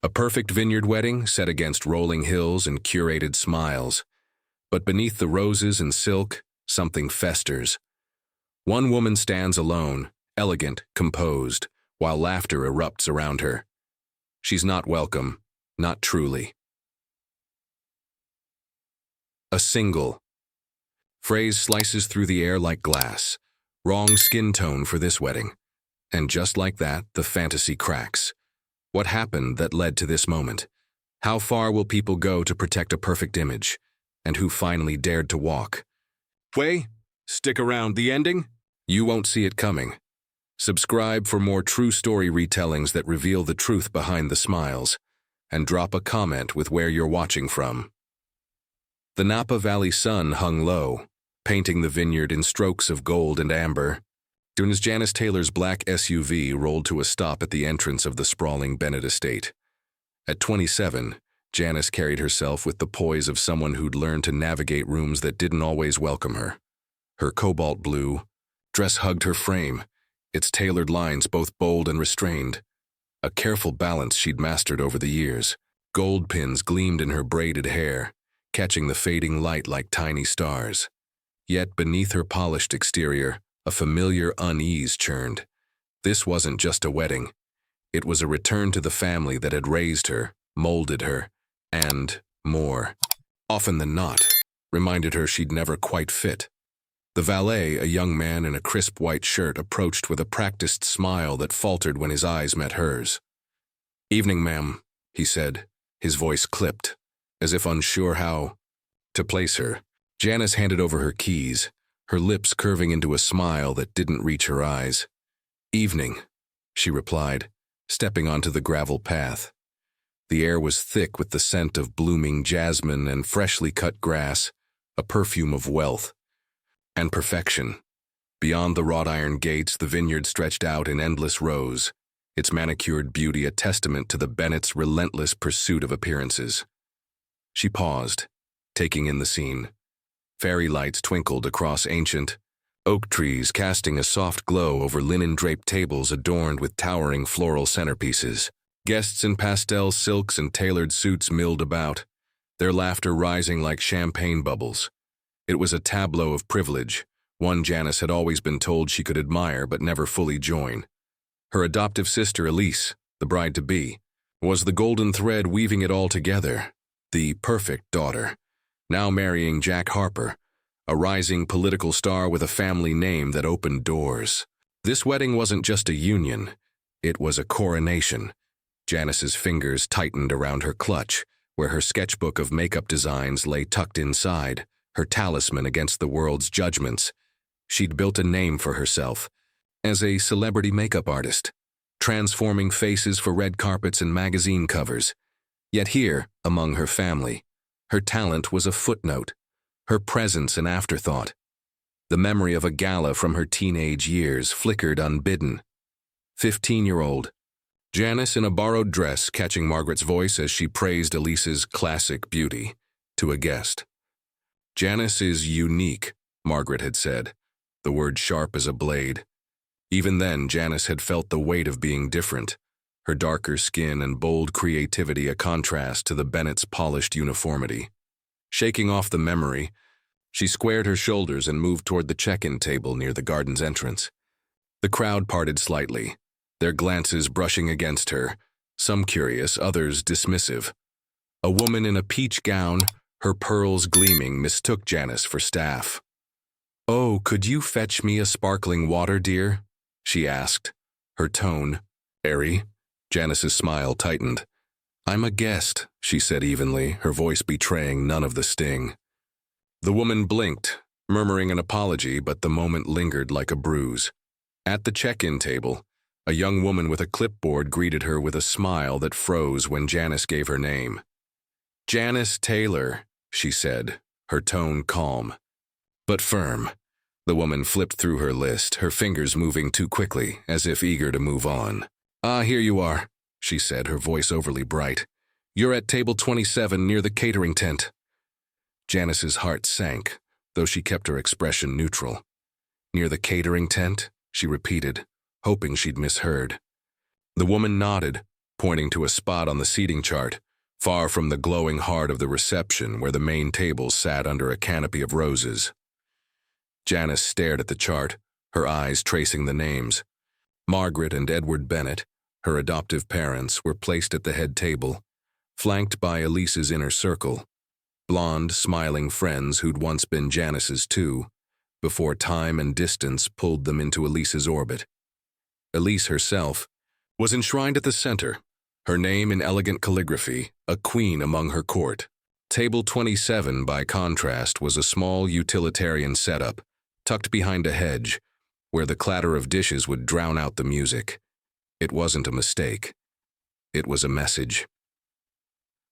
A perfect vineyard wedding set against rolling hills and curated smiles. But beneath the roses and silk, something festers. One woman stands alone, elegant, composed, while laughter erupts around her. She's not welcome, not truly. A single. Phrase slices through the air like glass. Wrong skin tone for this wedding. And just like that, the fantasy cracks. What happened that led to this moment? How far will people go to protect a perfect image? And who finally dared to walk? Stick around. The ending? You won't see it coming. Subscribe for more true story retellings that reveal the truth behind the smiles. And drop a comment with where you're watching from. The Napa Valley sun hung low, painting the vineyard in strokes of gold and amber. Soon as Janice Taylor's black SUV rolled to a stop at the entrance of the sprawling Bennett estate. At 27, Janice carried herself with the poise of someone who'd learned to navigate rooms that didn't always welcome her. Her cobalt blue dress hugged her frame, its tailored lines both bold and restrained. A careful balance she'd mastered over the years. Gold pins gleamed in her braided hair, catching the fading light like tiny stars. Yet beneath her polished exterior, a familiar unease churned. This wasn't just a wedding. It was a return to the family that had raised her, molded her, and more, often than not, reminded her she'd never quite fit. The valet, a young man in a crisp white shirt, approached with a practiced smile that faltered when his eyes met hers. "Evening, ma'am," he said, his voice clipped, as if unsure how to place her. Janice handed over her keys, her lips curving into a smile that didn't reach her eyes. "Evening," she replied, stepping onto the gravel path. The air was thick with the scent of blooming jasmine and freshly cut grass, a perfume of wealth and perfection. Beyond the wrought iron gates, the vineyard stretched out in endless rows, its manicured beauty a testament to the Bennett's relentless pursuit of appearances. She paused, taking in the scene. Fairy lights twinkled across ancient oak trees, casting a soft glow over linen-draped tables adorned with towering floral centerpieces. Guests in pastel silks and tailored suits milled about, their laughter rising like champagne bubbles. It was a tableau of privilege, one Janice had always been told she could admire but never fully join. Her adoptive sister Elise, the bride-to-be, was the golden thread weaving it all together, the perfect daughter, now marrying Jack Harper, a rising political star with a family name that opened doors. This wedding wasn't just a union, it was a coronation. Janice's fingers tightened around her clutch, where her sketchbook of makeup designs lay tucked inside, her talisman against the world's judgments. She'd built a name for herself as a celebrity makeup artist, transforming faces for red carpets and magazine covers. Yet here, among her family, her talent was a footnote, her presence an afterthought. The memory of a gala from her teenage years flickered unbidden. 15-year-old Janice in a borrowed dress, catching Margaret's voice as she praised Elise's classic beauty to a guest. "Janice is unique," Margaret had said, the word sharp as a blade. Even then, Janice had felt the weight of being different, her darker skin and bold creativity a contrast to the Bennett's polished uniformity. Shaking off the memory, she squared her shoulders and moved toward the check-in table near the garden's entrance. The crowd parted slightly, their glances brushing against her, some curious, others dismissive. A woman in a peach gown, her pearls gleaming, mistook Janice for staff. "Oh, could you fetch me a sparkling water, dear?" she asked, her tone airy. Janice's smile tightened. "I'm a guest," she said evenly, her voice betraying none of the sting. The woman blinked, murmuring an apology, but the moment lingered like a bruise. At the check-in table, a young woman with a clipboard greeted her with a smile that froze when Janice gave her name. "Janice Taylor," she said, her tone calm but firm. The woman flipped through her list, her fingers moving too quickly, as if eager to move on. "Ah, here you are," she said, her voice overly bright. "You're at table 27 near the catering tent." Janice's heart sank, though she kept her expression neutral. "Near the catering tent?" she repeated, hoping she'd misheard. The woman nodded, pointing to a spot on the seating chart, far from the glowing heart of the reception where the main table sat under a canopy of roses. Janice stared at the chart, her eyes tracing the names. Margaret and Edward Bennett, her adoptive parents, were placed at the head table, flanked by Elise's inner circle, blonde, smiling friends who'd once been Janice's too, before time and distance pulled them into Elise's orbit. Elise herself was enshrined at the center, her name in elegant calligraphy, a queen among her court. Table 27, by contrast, was a small utilitarian setup, tucked behind a hedge, where the clatter of dishes would drown out the music. It wasn't a mistake. It was a message.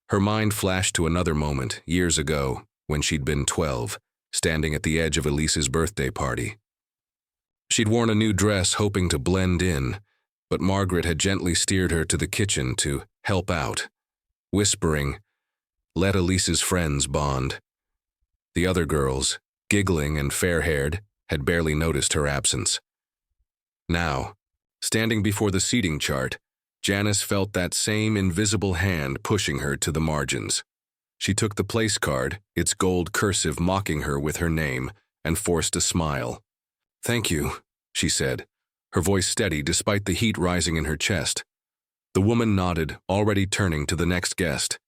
Her mind flashed to another moment, years ago, when she'd been 12, standing at the edge of Elise's birthday party. She'd worn a new dress hoping to blend in, but Margaret had gently steered her to the kitchen to help out, whispering, "Let Elise's friends bond." The other girls, giggling and fair-haired, had barely noticed her absence. Now, standing before the seating chart, Janice felt that same invisible hand pushing her to the margins. She took the place card, its gold cursive mocking her with her name, and forced a smile. "Thank you," she said, her voice steady despite the heat rising in her chest. The woman nodded, already turning to the next guest.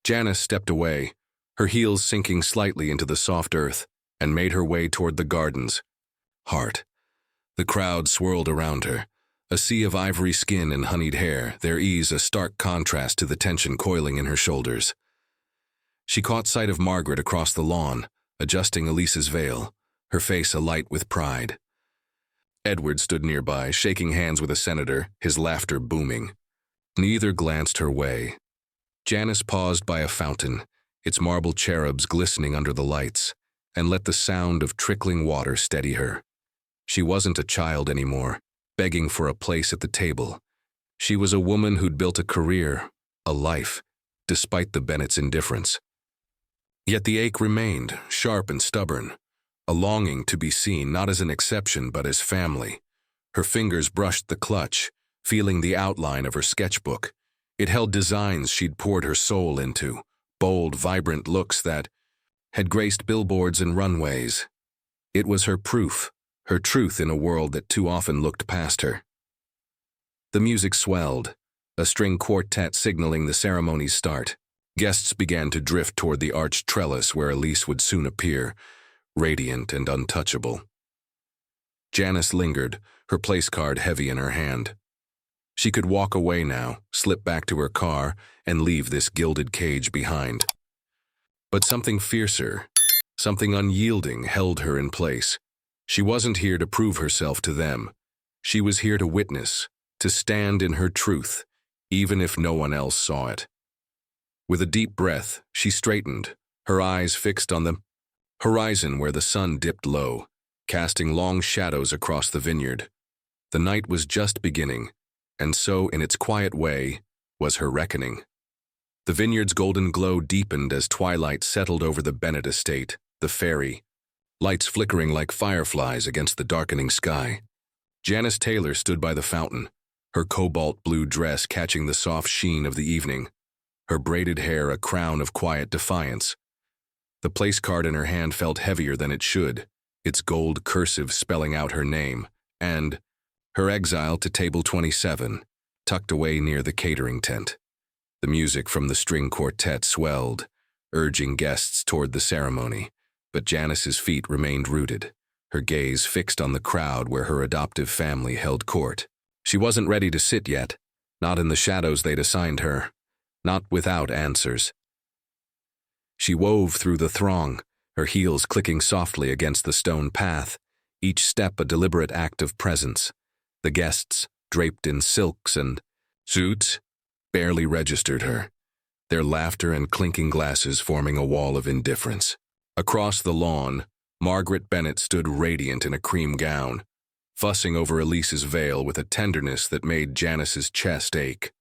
Janice stepped away, her heels sinking slightly into the soft earth, and made her way toward the gardens. Heart. The crowd swirled around her, a sea of ivory skin and honeyed hair, their ease a stark contrast to the tension coiling in her shoulders. She caught sight of Margaret across the lawn, adjusting Elise's veil, her face alight with pride. Edward stood nearby, shaking hands with a senator, his laughter booming. Neither glanced her way. Janice paused by a fountain, its marble cherubs glistening under the lights, and let the sound of trickling water steady her. She wasn't a child anymore, begging for a place at the table. She was a woman who'd built a career, a life, despite the Bennett's indifference. Yet the ache remained, sharp and stubborn, a longing to be seen not as an exception but as family. Her fingers brushed the clutch, feeling the outline of her sketchbook. It held designs she'd poured her soul into, bold, vibrant looks that had graced billboards and runways. It was her proof, her truth in a world that too often looked past her. The music swelled, a string quartet signaling the ceremony's start. Guests began to drift toward the arched trellis where Elise would soon appear, radiant and untouchable. Janice lingered, her place card heavy in her hand. She could walk away now, slip back to her car, and leave this gilded cage behind. But something fiercer, something unyielding held her in place. She wasn't here to prove herself to them. She was here to witness, to stand in her truth, even if no one else saw it. With a deep breath, she straightened, her eyes fixed on the horizon where the sun dipped low, casting long shadows across the vineyard. The night was just beginning, and so, in its quiet way, was her reckoning. The vineyard's golden glow deepened as twilight settled over the Bennett estate, the ferry, lights flickering like fireflies against the darkening sky. Janice Taylor stood by the fountain, her cobalt blue dress catching the soft sheen of the evening, her braided hair a crown of quiet defiance. The place card in her hand felt heavier than it should, its gold cursive spelling out her name, and her exile to table 27, tucked away near the catering tent. The music from the string quartet swelled, urging guests toward the ceremony, but Janice's feet remained rooted, her gaze fixed on the crowd where her adoptive family held court. She wasn't ready to sit yet, not in the shadows they'd assigned her, not without answers. She wove through the throng, her heels clicking softly against the stone path, each step a deliberate act of presence. The guests, draped in silks and suits, barely registered her, their laughter and clinking glasses forming a wall of indifference. Across the lawn, Margaret Bennett stood radiant in a cream gown, fussing over Elise's veil with a tenderness that made Janice's chest ache.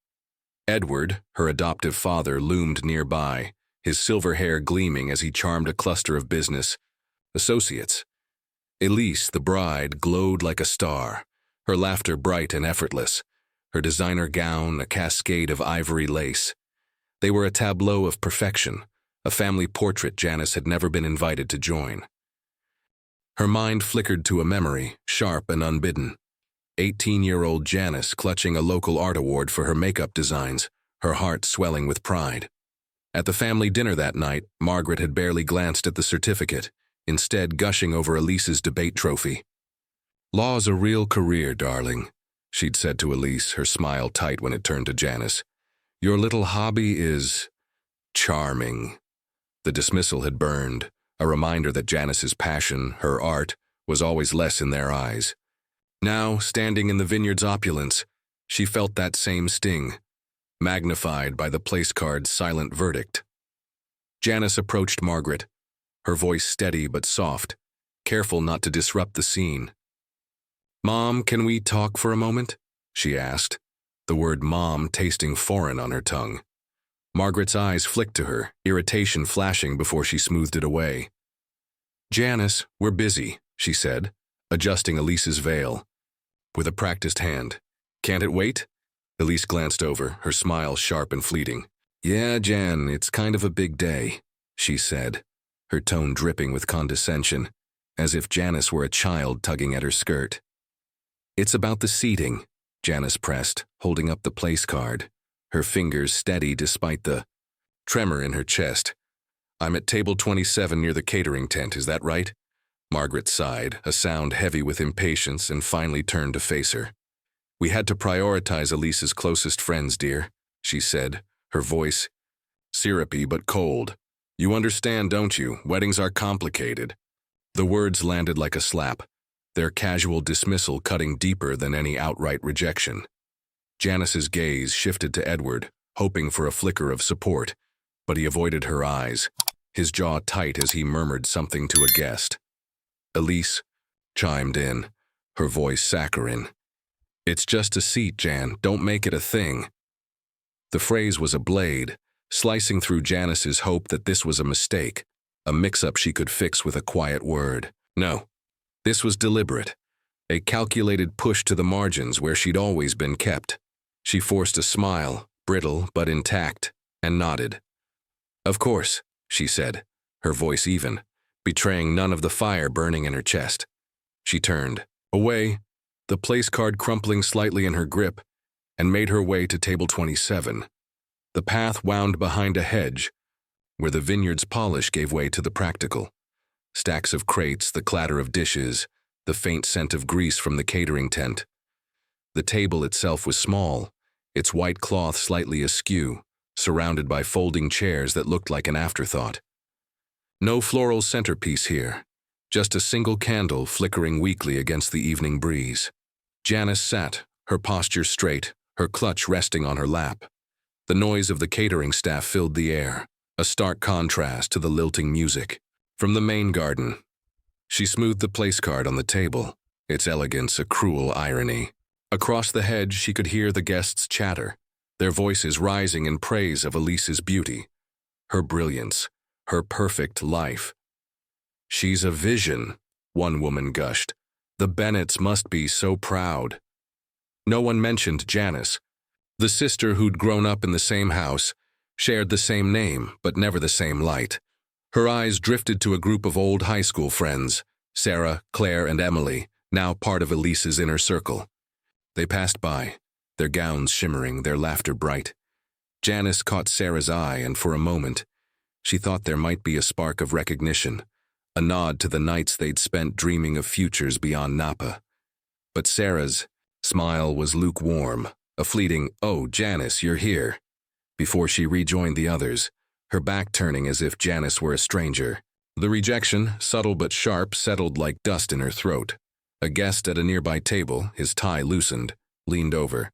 Edward, her adoptive father, loomed nearby, his silver hair gleaming as he charmed a cluster of business associates. Elise, the bride, glowed like a star, her laughter bright and effortless, her designer gown a cascade of ivory lace. They were a tableau of perfection, a family portrait Janice had never been invited to join. Her mind flickered to a memory, sharp and unbidden. 18-year-old Janice clutching a local art award for her makeup designs, her heart swelling with pride. At the family dinner that night, Margaret had barely glanced at the certificate, instead gushing over Elise's debate trophy. "Law's a real career, darling," she'd said to Elise, her smile tight when it turned to Janice. "Your little hobby is charming." The dismissal had burned, a reminder that Janice's passion, her art, was always less in their eyes. Now, standing in the vineyard's opulence, she felt that same sting, magnified by the place card's silent verdict. Janice approached Margaret, her voice steady but soft, careful not to disrupt the scene. "Mom, can we talk for a moment?" she asked, the word mom tasting foreign on her tongue. Margaret's eyes flicked to her, irritation flashing before she smoothed it away. "Janice, we're busy," she said, adjusting Elise's veil with a practiced hand. "Can't it wait?" Elise glanced over, her smile sharp and fleeting. "Yeah, Jan, it's kind of a big day," she said, her tone dripping with condescension, as if Janice were a child tugging at her skirt. "It's about the seating," Janice pressed, holding up the place card, her fingers steady despite the tremor in her chest. "I'm at table 27 near the catering tent, is that right?" Margaret sighed, a sound heavy with impatience, and finally turned to face her. "We had to prioritize Elise's closest friends, dear," she said, her voice syrupy but cold. "You understand, don't you? Weddings are complicated." The words landed like a slap, their casual dismissal cutting deeper than any outright rejection. Janice's gaze shifted to Edward, hoping for a flicker of support, but he avoided her eyes, his jaw tight as he murmured something to a guest. Elise chimed in, her voice saccharine. "It's just a seat, Jan. Don't make it a thing." The phrase was a blade, slicing through Janice's hope that this was a mistake, a mix-up she could fix with a quiet word. No, this was deliberate, a calculated push to the margins where she'd always been kept. She forced a smile, brittle but intact, and nodded. "Of course," she said, her voice even, betraying none of the fire burning in her chest. She turned away, the place card crumpling slightly in her grip, and made her way to table 27. The path wound behind a hedge, where the vineyard's polish gave way to the practical. Stacks of crates, the clatter of dishes, the faint scent of grease from the catering tent. The table itself was small, its white cloth slightly askew, surrounded by folding chairs that looked like an afterthought. No floral centerpiece here, just a single candle flickering weakly against the evening breeze. Janice sat, her posture straight, her clutch resting on her lap. The noise of the catering staff filled the air, a stark contrast to the lilting music from the main garden. She smoothed the place card on the table, its elegance a cruel irony. Across the hedge she could hear the guests chatter, their voices rising in praise of Elise's beauty, her brilliance, her perfect life. "She's a vision," one woman gushed. "The Bennets must be so proud." No one mentioned Janice, the sister who'd grown up in the same house, shared the same name, but never the same light. Her eyes drifted to a group of old high school friends, Sarah, Claire, and Emily, now part of Elise's inner circle. They passed by, their gowns shimmering, their laughter bright. Janice caught Sarah's eye, and for a moment, she thought there might be a spark of recognition, a nod to the nights they'd spent dreaming of futures beyond Napa. But Sarah's smile was lukewarm, a fleeting, "Oh, Janice, you're here," before she rejoined the others, her back turning as if Janice were a stranger. The rejection, subtle but sharp, settled like dust in her throat. A guest at a nearby table, his tie loosened, leaned over.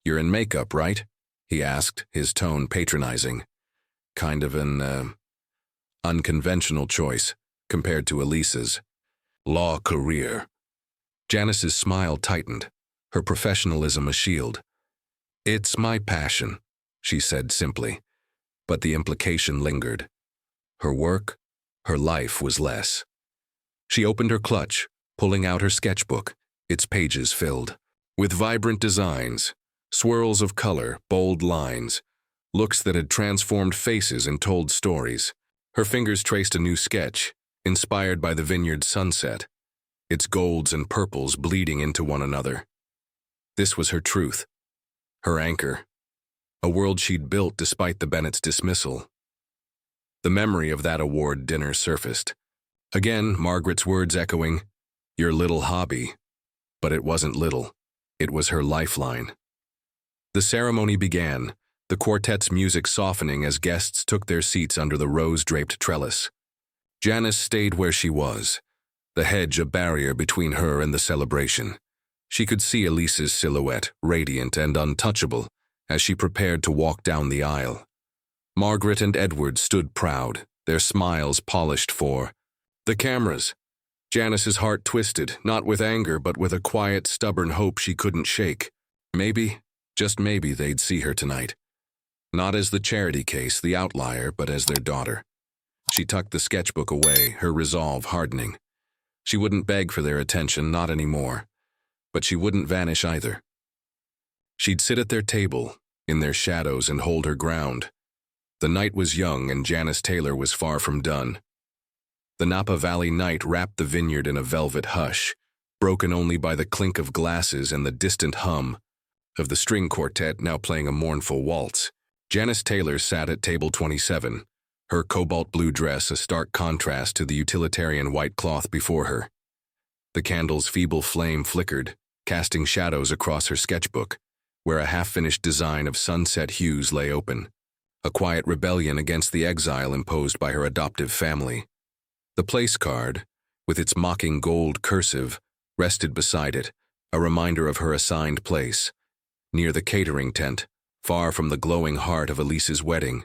"You're in makeup, right?" he asked, his tone patronizing. Kind of an, unconventional choice, compared to Elise's law career. Janice's smile tightened, her professionalism a shield. "It's my passion," she said simply, but the implication lingered. Her work, her life was less. She opened her clutch, pulling out her sketchbook, its pages filled. with vibrant designs, swirls of color, bold lines, looks that had transformed faces and told stories. Her fingers traced a new sketch, inspired by the vineyard's sunset, its golds and purples bleeding into one another. This was her truth, her anchor, a world she'd built despite the Bennetts' dismissal. The memory of that award dinner surfaced. Again, Margaret's words echoing, "Your little hobby." But it wasn't little. It was her lifeline. The ceremony began, the quartet's music softening as guests took their seats under the rose-draped trellis. Janice stayed where she was, the hedge a barrier between her and the celebration. She could see Elise's silhouette, radiant and untouchable, as she prepared to walk down the aisle. Margaret and Edward stood proud, their smiles polished for the cameras. Janice's heart twisted, not with anger but with a quiet, stubborn hope she couldn't shake. Maybe, just maybe, they'd see her tonight. Not as the charity case, the outlier, but as their daughter. She tucked the sketchbook away, her resolve hardening. She wouldn't beg for their attention, not anymore. But she wouldn't vanish either. She'd sit at their table, in their shadows, and hold her ground. The night was young and Janice Taylor was far from done. The Napa Valley night wrapped the vineyard in a velvet hush, broken only by the clink of glasses and the distant hum of the string quartet now playing a mournful waltz. Janice Taylor sat at table 27, her cobalt blue dress a stark contrast to the utilitarian white cloth before her. The candle's feeble flame flickered, casting shadows across her sketchbook, where a half-finished design of sunset hues lay open, a quiet rebellion against the exile imposed by her adoptive family. The place card, with its mocking gold cursive, rested beside it, a reminder of her assigned place, near the catering tent, far from the glowing heart of Elise's wedding.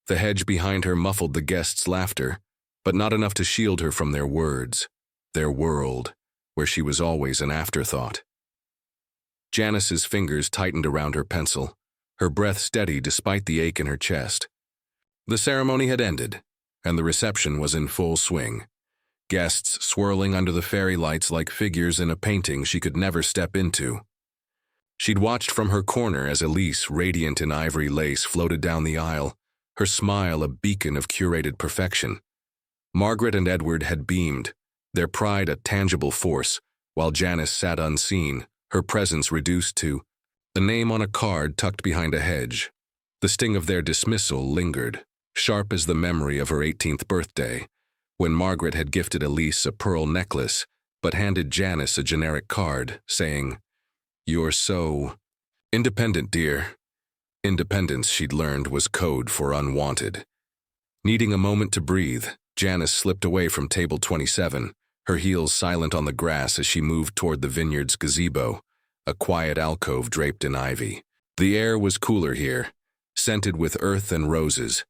The hedge behind her muffled the guests' laughter, but not enough to shield her from their words, their world, where she was always an afterthought. Janice's fingers tightened around her pencil, her breath steady despite the ache in her chest. The ceremony had ended, and the reception was in full swing. Guests swirling under the fairy lights like figures in a painting she could never step into. She'd watched from her corner as Elise, radiant in ivory lace, floated down the aisle, her smile a beacon of curated perfection. Margaret and Edward had beamed, their pride a tangible force, while Janice sat unseen, her presence reduced to a name on a card tucked behind a hedge. The sting of their dismissal lingered, sharp as the memory of her 18th birthday, when Margaret had gifted Elise a pearl necklace, but handed Janice a generic card, saying, "You're so independent, dear." Independence, she'd learned, was code for unwanted. Needing a moment to breathe, Janice slipped away from table 27, her heels silent on the grass as she moved toward the vineyard's gazebo, a quiet alcove draped in ivy. The air was cooler here, scented with earth and roses,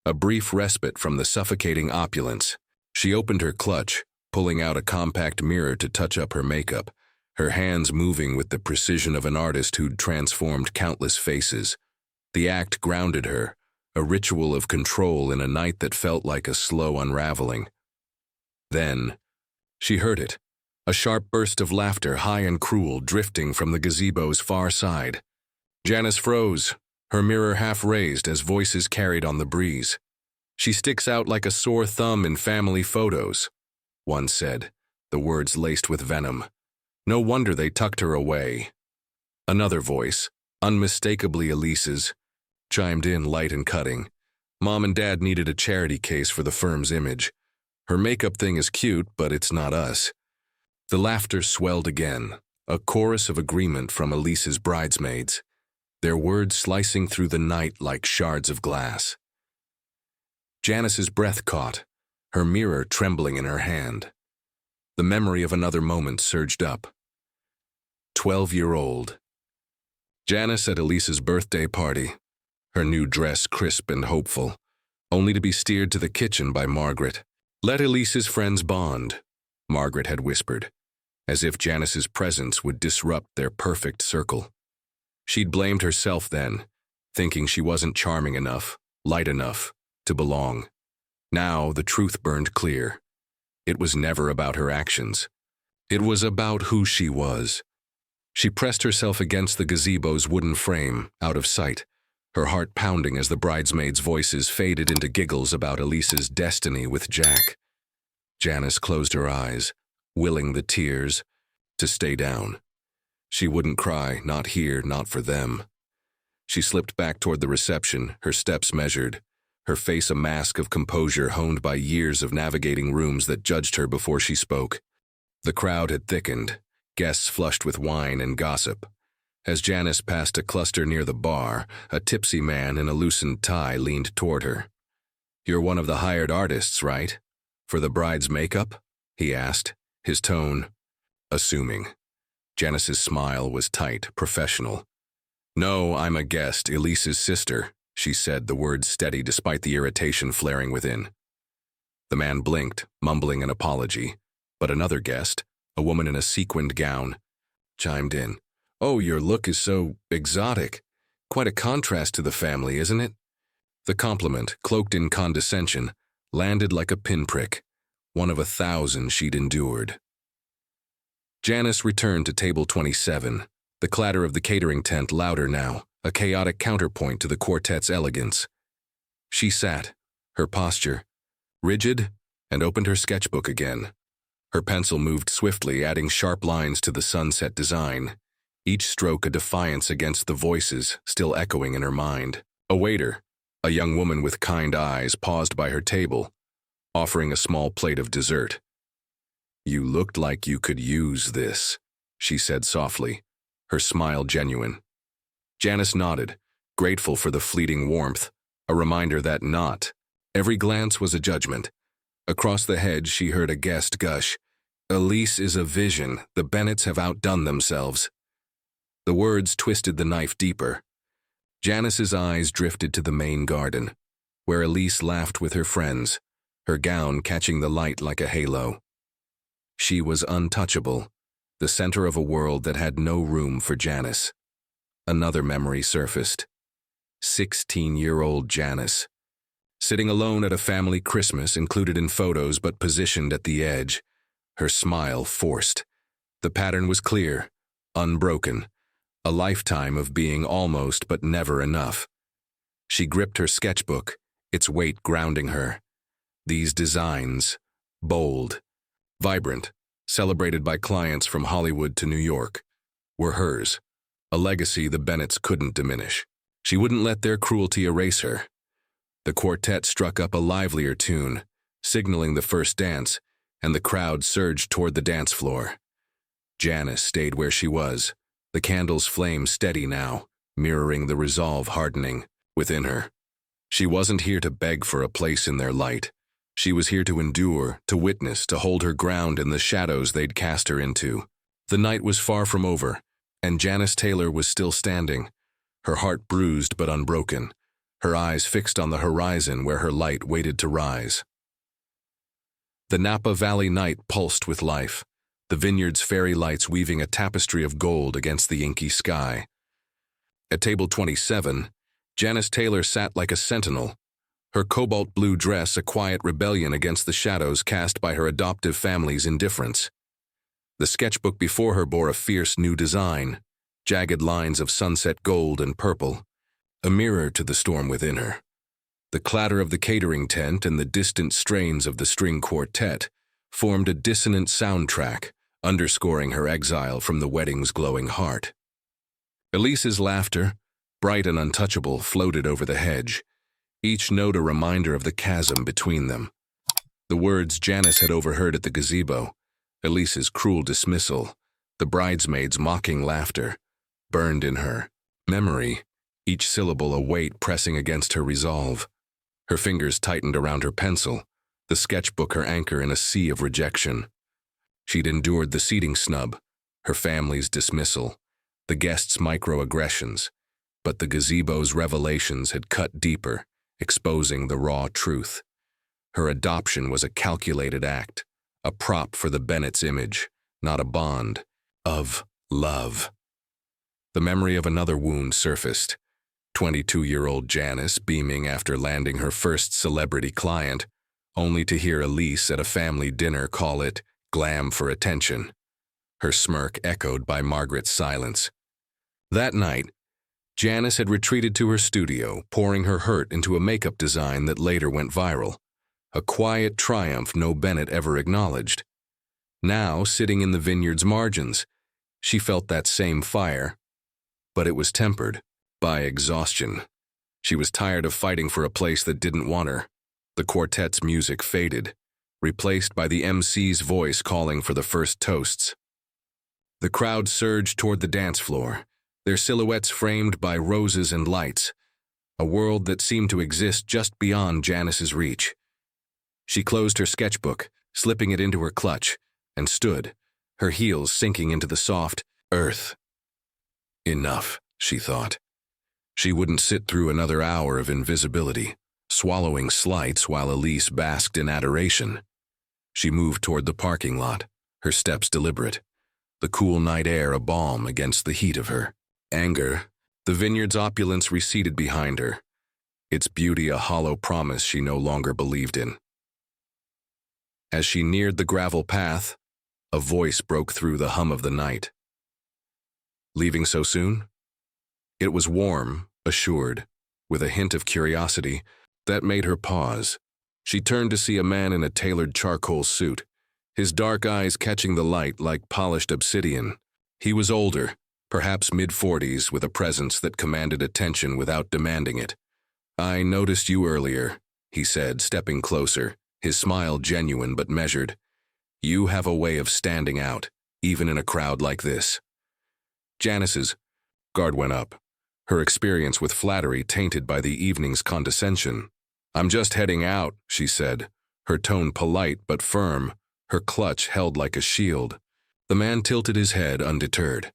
a brief respite from the suffocating opulence. She opened her clutch, pulling out a compact mirror to touch up her makeup, her hands moving with the precision of an artist who'd transformed countless faces. The act grounded her, a ritual of control in a night that felt like a slow unraveling. Then, she heard it, a sharp burst of laughter, high and cruel, drifting from the gazebo's far side. Janice froze, her mirror half raised as voices carried on the breeze. "She sticks out like a sore thumb in family photos," one said, the words laced with venom. "No wonder they tucked her away." Another voice, unmistakably Elise's, chimed in light and cutting. "Mom and Dad needed a charity case for the firm's image. Her makeup thing is cute, but it's not us." The laughter swelled again, a chorus of agreement from Elise's bridesmaids, their words slicing through the night like shards of glass. Janice's breath caught, her mirror trembling in her hand. The memory of another moment surged up. 12-year-old. Janice at Elise's birthday party, her new dress crisp and hopeful, only to be steered to the kitchen by Margaret. "Let Elise's friends bond," Margaret had whispered, as if Janice's presence would disrupt their perfect circle. She'd blamed herself then, thinking she wasn't charming enough, light enough, to belong. Now the truth burned clear. It was never about her actions. It was about who she was. She pressed herself against the gazebo's wooden frame, out of sight, her heart pounding as the bridesmaids' voices faded into giggles about Elise's destiny with Jack. Janice closed her eyes, willing the tears to stay down. She wouldn't cry, not here, not for them. She slipped back toward the reception, her steps measured, her face a mask of composure honed by years of navigating rooms that judged her before she spoke. The crowd had thickened, guests flushed with wine and gossip. As Janice passed a cluster near the bar, a tipsy man in a loosened tie leaned toward her. "You're one of the hired artists, right? For the bride's makeup?" he asked, his tone assuming. Janice's smile was tight, professional. "No, I'm a guest, Elise's sister," she said, the words steady despite the irritation flaring within. The man blinked, mumbling an apology, but another guest, a woman in a sequined gown, chimed in. "Oh, your look is so exotic. Quite a contrast to the family, isn't it?" The compliment, cloaked in condescension, landed like a pinprick, one of 1,000 she'd endured. Janice returned to table 27, the clatter of the catering tent louder now, a chaotic counterpoint to the quartet's elegance. She sat, her posture rigid, and opened her sketchbook again. Her pencil moved swiftly, adding sharp lines to the sunset design, each stroke a defiance against the voices still echoing in her mind. A waiter, a young woman with kind eyes, paused by her table, offering a small plate of dessert. "You looked like you could use this," she said softly, her smile genuine. Janice nodded, grateful for the fleeting warmth, a reminder that not every glance was a judgment. Across the hedge, she heard a guest gush, "Elise is a vision. The Bennetts have outdone themselves." The words twisted the knife deeper. Janice's eyes drifted to the main garden, where Elise laughed with her friends, her gown catching the light like a halo. She was untouchable, the center of a world that had no room for Janice. Another memory surfaced. 16-year-old Janice, sitting alone at a family Christmas included in photos but positioned at the edge, her smile forced. The pattern was clear, unbroken, a lifetime of being almost but never enough. She gripped her sketchbook, its weight grounding her. These designs, bold, vibrant, celebrated by clients from Hollywood to New York, were hers, a legacy the Bennetts couldn't diminish. She wouldn't let their cruelty erase her. The quartet struck up a livelier tune, signaling the first dance, and the crowd surged toward the dance floor. Janice stayed where she was, the candle's flame steady now, mirroring the resolve hardening within her. She wasn't here to beg for a place in their light. She was here to endure, to witness, to hold her ground in the shadows they'd cast her into. The night was far from over, and Janice Taylor was still standing, her heart bruised but unbroken, her eyes fixed on the horizon where her light waited to rise. The Napa Valley night pulsed with life, the vineyard's fairy lights weaving a tapestry of gold against the inky sky. At table 27, Janice Taylor sat like a sentinel, her cobalt blue dress a quiet rebellion against the shadows cast by her adoptive family's indifference. The sketchbook before her bore a fierce new design, jagged lines of sunset gold and purple, a mirror to the storm within her. The clatter of the catering tent and the distant strains of the string quartet formed a dissonant soundtrack, underscoring her exile from the wedding's glowing heart. Elise's laughter, bright and untouchable, floated over the hedge, each note a reminder of the chasm between them. The words Janice had overheard at the gazebo, Elise's cruel dismissal, the bridesmaids' mocking laughter, burned in her memory, each syllable a weight pressing against her resolve. Her fingers tightened around her pencil, the sketchbook her anchor in a sea of rejection. She'd endured the seating snub, her family's dismissal, the guests' microaggressions, but the gazebo's revelations had cut deeper, exposing the raw truth. Her adoption was a calculated act, a prop for the Bennett's image, not a bond of love. The memory of another wound surfaced. 22-year-old Janice beaming after landing her first celebrity client, only to hear Elise at a family dinner call it glam for attention. her smirk echoed by Margaret's silence. That night, Janice had retreated to her studio, pouring her hurt into a makeup design that later went viral, a quiet triumph no Bennett ever acknowledged. Now, sitting in the vineyard's margins, she felt that same fire, but it was tempered by exhaustion. She was tired of fighting for a place that didn't want her. The quartet's music faded, replaced by the MC's voice calling for the first toasts. The crowd surged toward the dance floor, their silhouettes framed by roses and lights, a world that seemed to exist just beyond Janice's reach. She closed her sketchbook, slipping it into her clutch, and stood, her heels sinking into the soft earth. Enough, she thought. She wouldn't sit through another hour of invisibility, swallowing slights while Elise basked in adoration. She moved toward the parking lot, her steps deliberate, the cool night air a balm against the heat of her anger. The vineyard's opulence receded behind her, its beauty a hollow promise she no longer believed in. As she neared the gravel path, a voice broke through the hum of the night. Leaving so soon? It was warm, assured, with a hint of curiosity that made her pause. She turned to see a man in a tailored charcoal suit, his dark eyes catching the light like polished obsidian. He was older, perhaps mid-40s, with a presence that commanded attention without demanding it. "I noticed you earlier," he said, stepping closer, his smile genuine but measured. "You have a way of standing out, even in a crowd like this." Janice's guard went up, her experience with flattery tainted by the evening's condescension. "I'm just heading out," she said, her tone polite but firm, her clutch held like a shield. The man tilted his head, undeterred.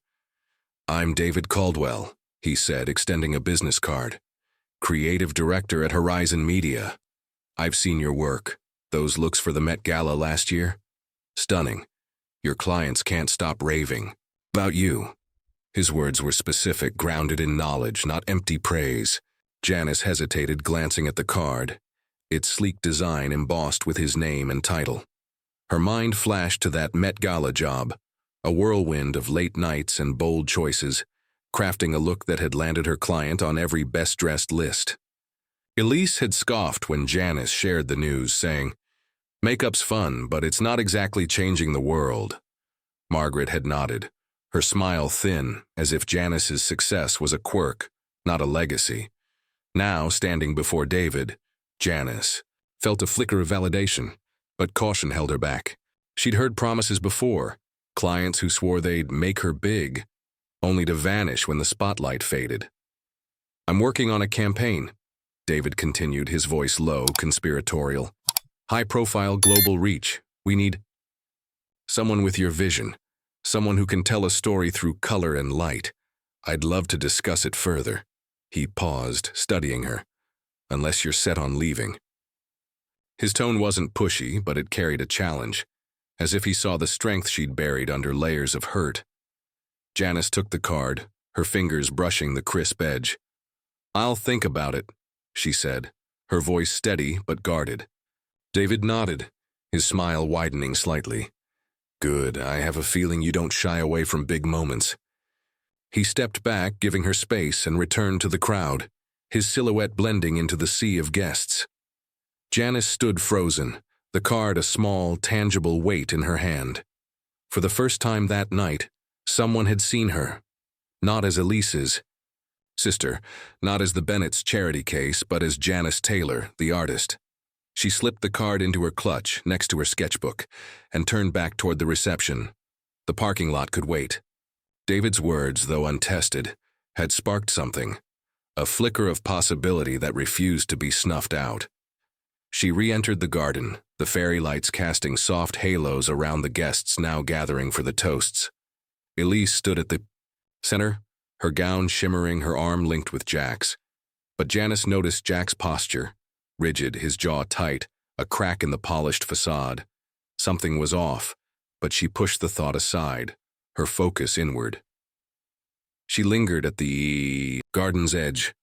"I'm David Caldwell," he said, extending a business card. "Creative director at Horizon Media. I've seen your work. Those looks for the Met Gala last year? Stunning. Your clients can't stop raving about you." His words were specific, grounded in knowledge, not empty praise. Janice hesitated, glancing at the card, its sleek design embossed with his name and title. Her mind flashed to that Met Gala job, a whirlwind of late nights and bold choices, crafting a look that had landed her client on every best-dressed list. Elise had scoffed when Janice shared the news, saying, "Makeup's fun, but it's not exactly changing the world." Margaret had nodded, her smile thin, as if Janice's success was a quirk, not a legacy. Now, standing before David, Janice felt a flicker of validation, but caution held her back. She'd heard promises before, clients who swore they'd make her big, only to vanish when the spotlight faded. "I'm working on a campaign," David continued, his voice low, conspiratorial. "High-profile global reach. We need someone with your vision, someone who can tell a story through color and light. I'd love to discuss it further." He paused, studying her. "Unless you're set on leaving." His tone wasn't pushy, but it carried a challenge, as if he saw the strength she'd buried under layers of hurt. Janice took the card, her fingers brushing the crisp edge. "I'll think about it," she said, her voice steady but guarded. David nodded, his smile widening slightly. "Good, I have a feeling you don't shy away from big moments." He stepped back, giving her space, and returned to the crowd, his silhouette blending into the sea of guests. Janice stood frozen, the card a small, tangible weight in her hand. For the first time that night, someone had seen her, not as Elise's sister, not as the Bennett's charity case, but as Janice Taylor, the artist. She slipped the card into her clutch, next to her sketchbook, and turned back toward the reception. The parking lot could wait. David's words, though untested, had sparked something, a flicker of possibility that refused to be snuffed out. She re-entered the garden, the fairy lights casting soft halos around the guests now gathering for the toasts. Elise stood at the center, her gown shimmering, her arm linked with Jack's. But Janice noticed Jack's posture, rigid, his jaw tight, a crack in the polished facade. Something was off, but she pushed the thought aside, her focus inward. She lingered at the garden's edge,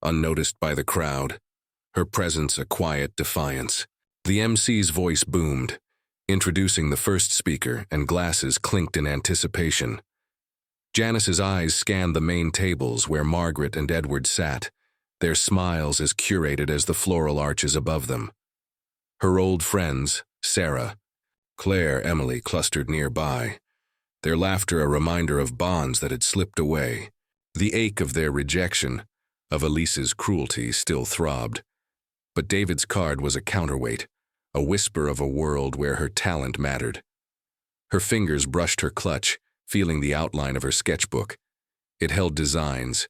unnoticed by the crowd, her presence a quiet defiance. The MC's voice boomed, introducing the first speaker, and glasses clinked in anticipation. Janice's eyes scanned the main tables where Margaret and Edward sat, their smiles as curated as the floral arches above them. Her old friends, Sarah, Claire, Emily, clustered nearby, their laughter a reminder of bonds that had slipped away. The ache of their rejection, of Elise's cruelty, still throbbed. But David's card was a counterweight, a whisper of a world where her talent mattered. Her fingers brushed her clutch, feeling the outline of her sketchbook. It held designs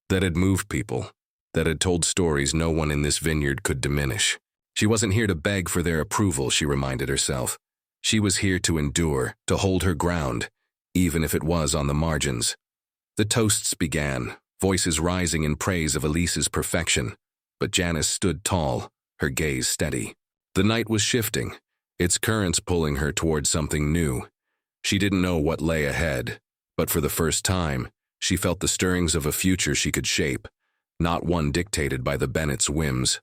that had moved people, that had told stories no one in this vineyard could diminish. She wasn't here to beg for their approval, she reminded herself. She was here to endure, to hold her ground, even if it was on the margins. The toasts began, voices rising in praise of Elise's perfection, but Janice stood tall, her gaze steady. The night was shifting, its currents pulling her toward something new. She didn't know what lay ahead, but for the first time, she felt the stirrings of a future she could shape, not one dictated by the Bennetts' whims.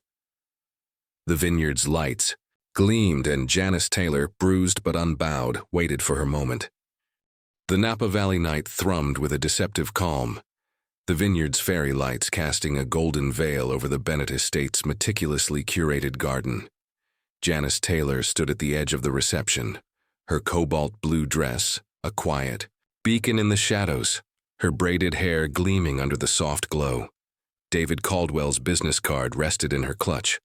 The vineyard's lights gleamed, and Janice Taylor, bruised but unbowed, waited for her moment. The Napa Valley night thrummed with a deceptive calm, the vineyard's fairy lights casting a golden veil over the Bennett estate's meticulously curated garden. Janice Taylor stood at the edge of the reception, her cobalt blue dress, a quiet beacon in the shadows, her braided hair gleaming under the soft glow. David Caldwell's business card rested in her clutch,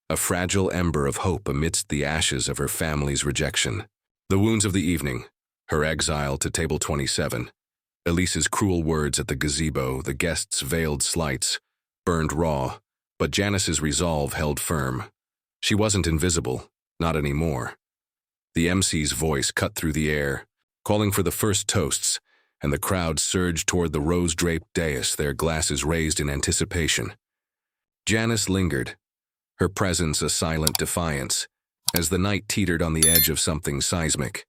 a fragile ember of hope amidst the ashes of her family's rejection. The wounds of the evening, her exile to table 27, Elise's cruel words at the gazebo, the guests' veiled slights, burned raw, but Janice's resolve held firm. She wasn't invisible, not anymore. The MC's voice cut through the air, calling for the first toasts, and the crowd surged toward the rose-draped dais, their glasses raised in anticipation. Janice lingered, her presence a silent defiance, as the night teetered on the edge of something seismic.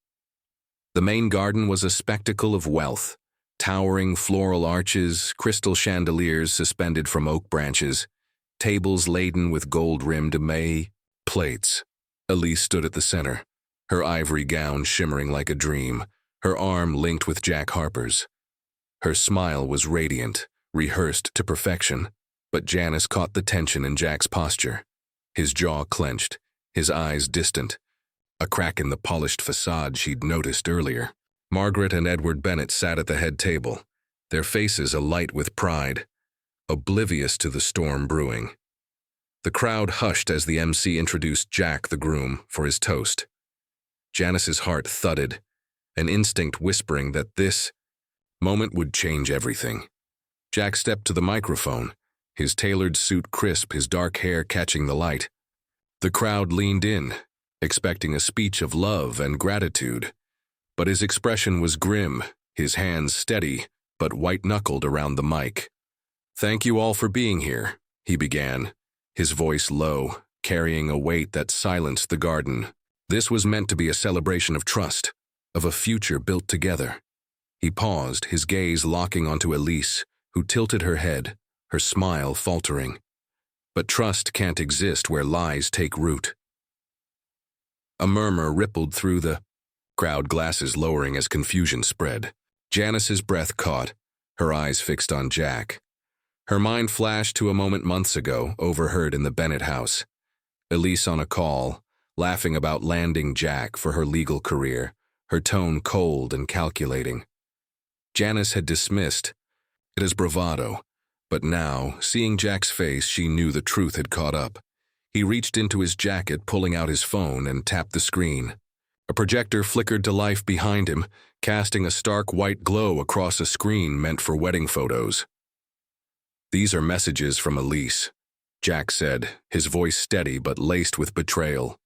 The main garden was a spectacle of wealth, towering floral arches, crystal chandeliers suspended from oak branches, tables laden with gold-rimmed May plates. Elise stood at the center, her ivory gown shimmering like a dream, her arm linked with Jack Harper's. Her smile was radiant, rehearsed to perfection, but Janice caught the tension in Jack's posture. His jaw clenched, his eyes distant, a crack in the polished facade she'd noticed earlier. Margaret and Edward Bennett sat at the head table, their faces alight with pride, oblivious to the storm brewing. The crowd hushed as the MC introduced Jack, the groom, for his toast. Janice's heart thudded, an instinct whispering that this moment would change everything. Jack stepped to the microphone, his tailored suit crisp, his dark hair catching the light. The crowd leaned in, expecting a speech of love and gratitude, but his expression was grim, his hands steady, but white-knuckled around the mic. "Thank you all for being here," he began, his voice low, carrying a weight that silenced the garden. This was meant to be a celebration of trust, of a future built together. He paused, his gaze locking onto Elise, who tilted her head, her smile faltering. But trust can't exist where lies take root. A murmur rippled through the crowd, glasses lowering as confusion spread. Janice's breath caught, her eyes fixed on Jack. Her mind flashed to a moment months ago, overheard in the Bennett house. Elise on a call, laughing about landing Jack for her legal career, her tone cold and calculating. Janice had dismissed it as bravado, but now, seeing Jack's face, she knew the truth had caught up. He reached into his jacket, pulling out his phone, and tapped the screen. A projector flickered to life behind him, casting a stark white glow across a screen meant for wedding photos. "These are messages from Elise," Jack said, his voice steady but laced with betrayal.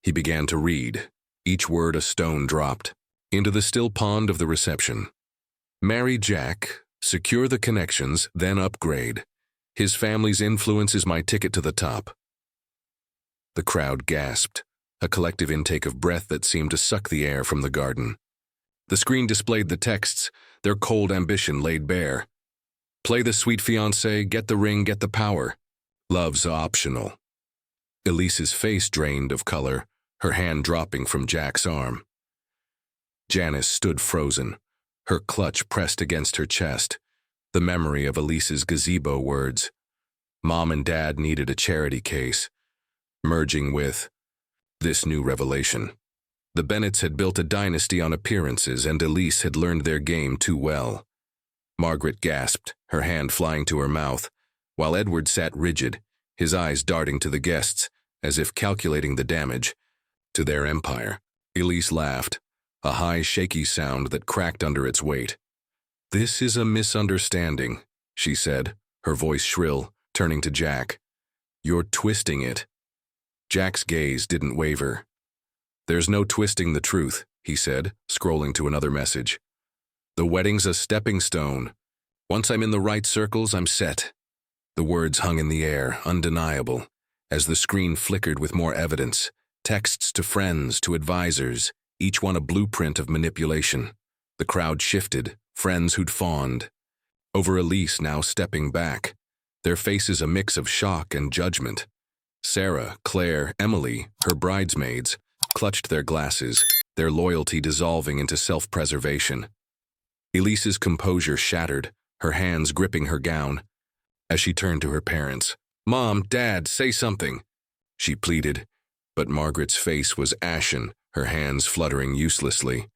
He began to read, each word a stone dropped, into the still pond of the reception. "Marry Jack, secure the connections, then upgrade. His family's influence is my ticket to the top." The crowd gasped, a collective intake of breath that seemed to suck the air from the garden. The screen displayed the texts, their cold ambition laid bare. "Play the sweet fiancé, get the ring, get the power. Love's optional." Elise's face drained of color, her hand dropping from Jack's arm. Janice stood frozen, her clutch pressed against her chest, the memory of Elise's gazebo words. Mom and Dad needed a charity case, merging with this new revelation. The Bennetts had built a dynasty on appearances, and Elise had learned their game too well. Margaret gasped, her hand flying to her mouth, while Edward sat rigid, his eyes darting to the guests, as if calculating the damage to their empire. Elise laughed, a high, shaky sound that cracked under its weight. "This is a misunderstanding," she said, her voice shrill, turning to Jack. "You're twisting it." Jack's gaze didn't waver. "There's no twisting the truth," he said, scrolling to another message. "The wedding's a stepping stone. Once I'm in the right circles, I'm set." The words hung in the air, undeniable, as the screen flickered with more evidence, texts to friends, to advisors, each one a blueprint of manipulation. The crowd shifted, friends who'd fawned. Over Elise now stepping back, their faces a mix of shock and judgment. Sarah, Claire, Emily, her bridesmaids, clutched their glasses, their loyalty dissolving into self-preservation. Elise's composure shattered, her hands gripping her gown. As she turned to her parents, "Mom, Dad, say something," she pleaded, but Margaret's face was ashen, her hands fluttering uselessly,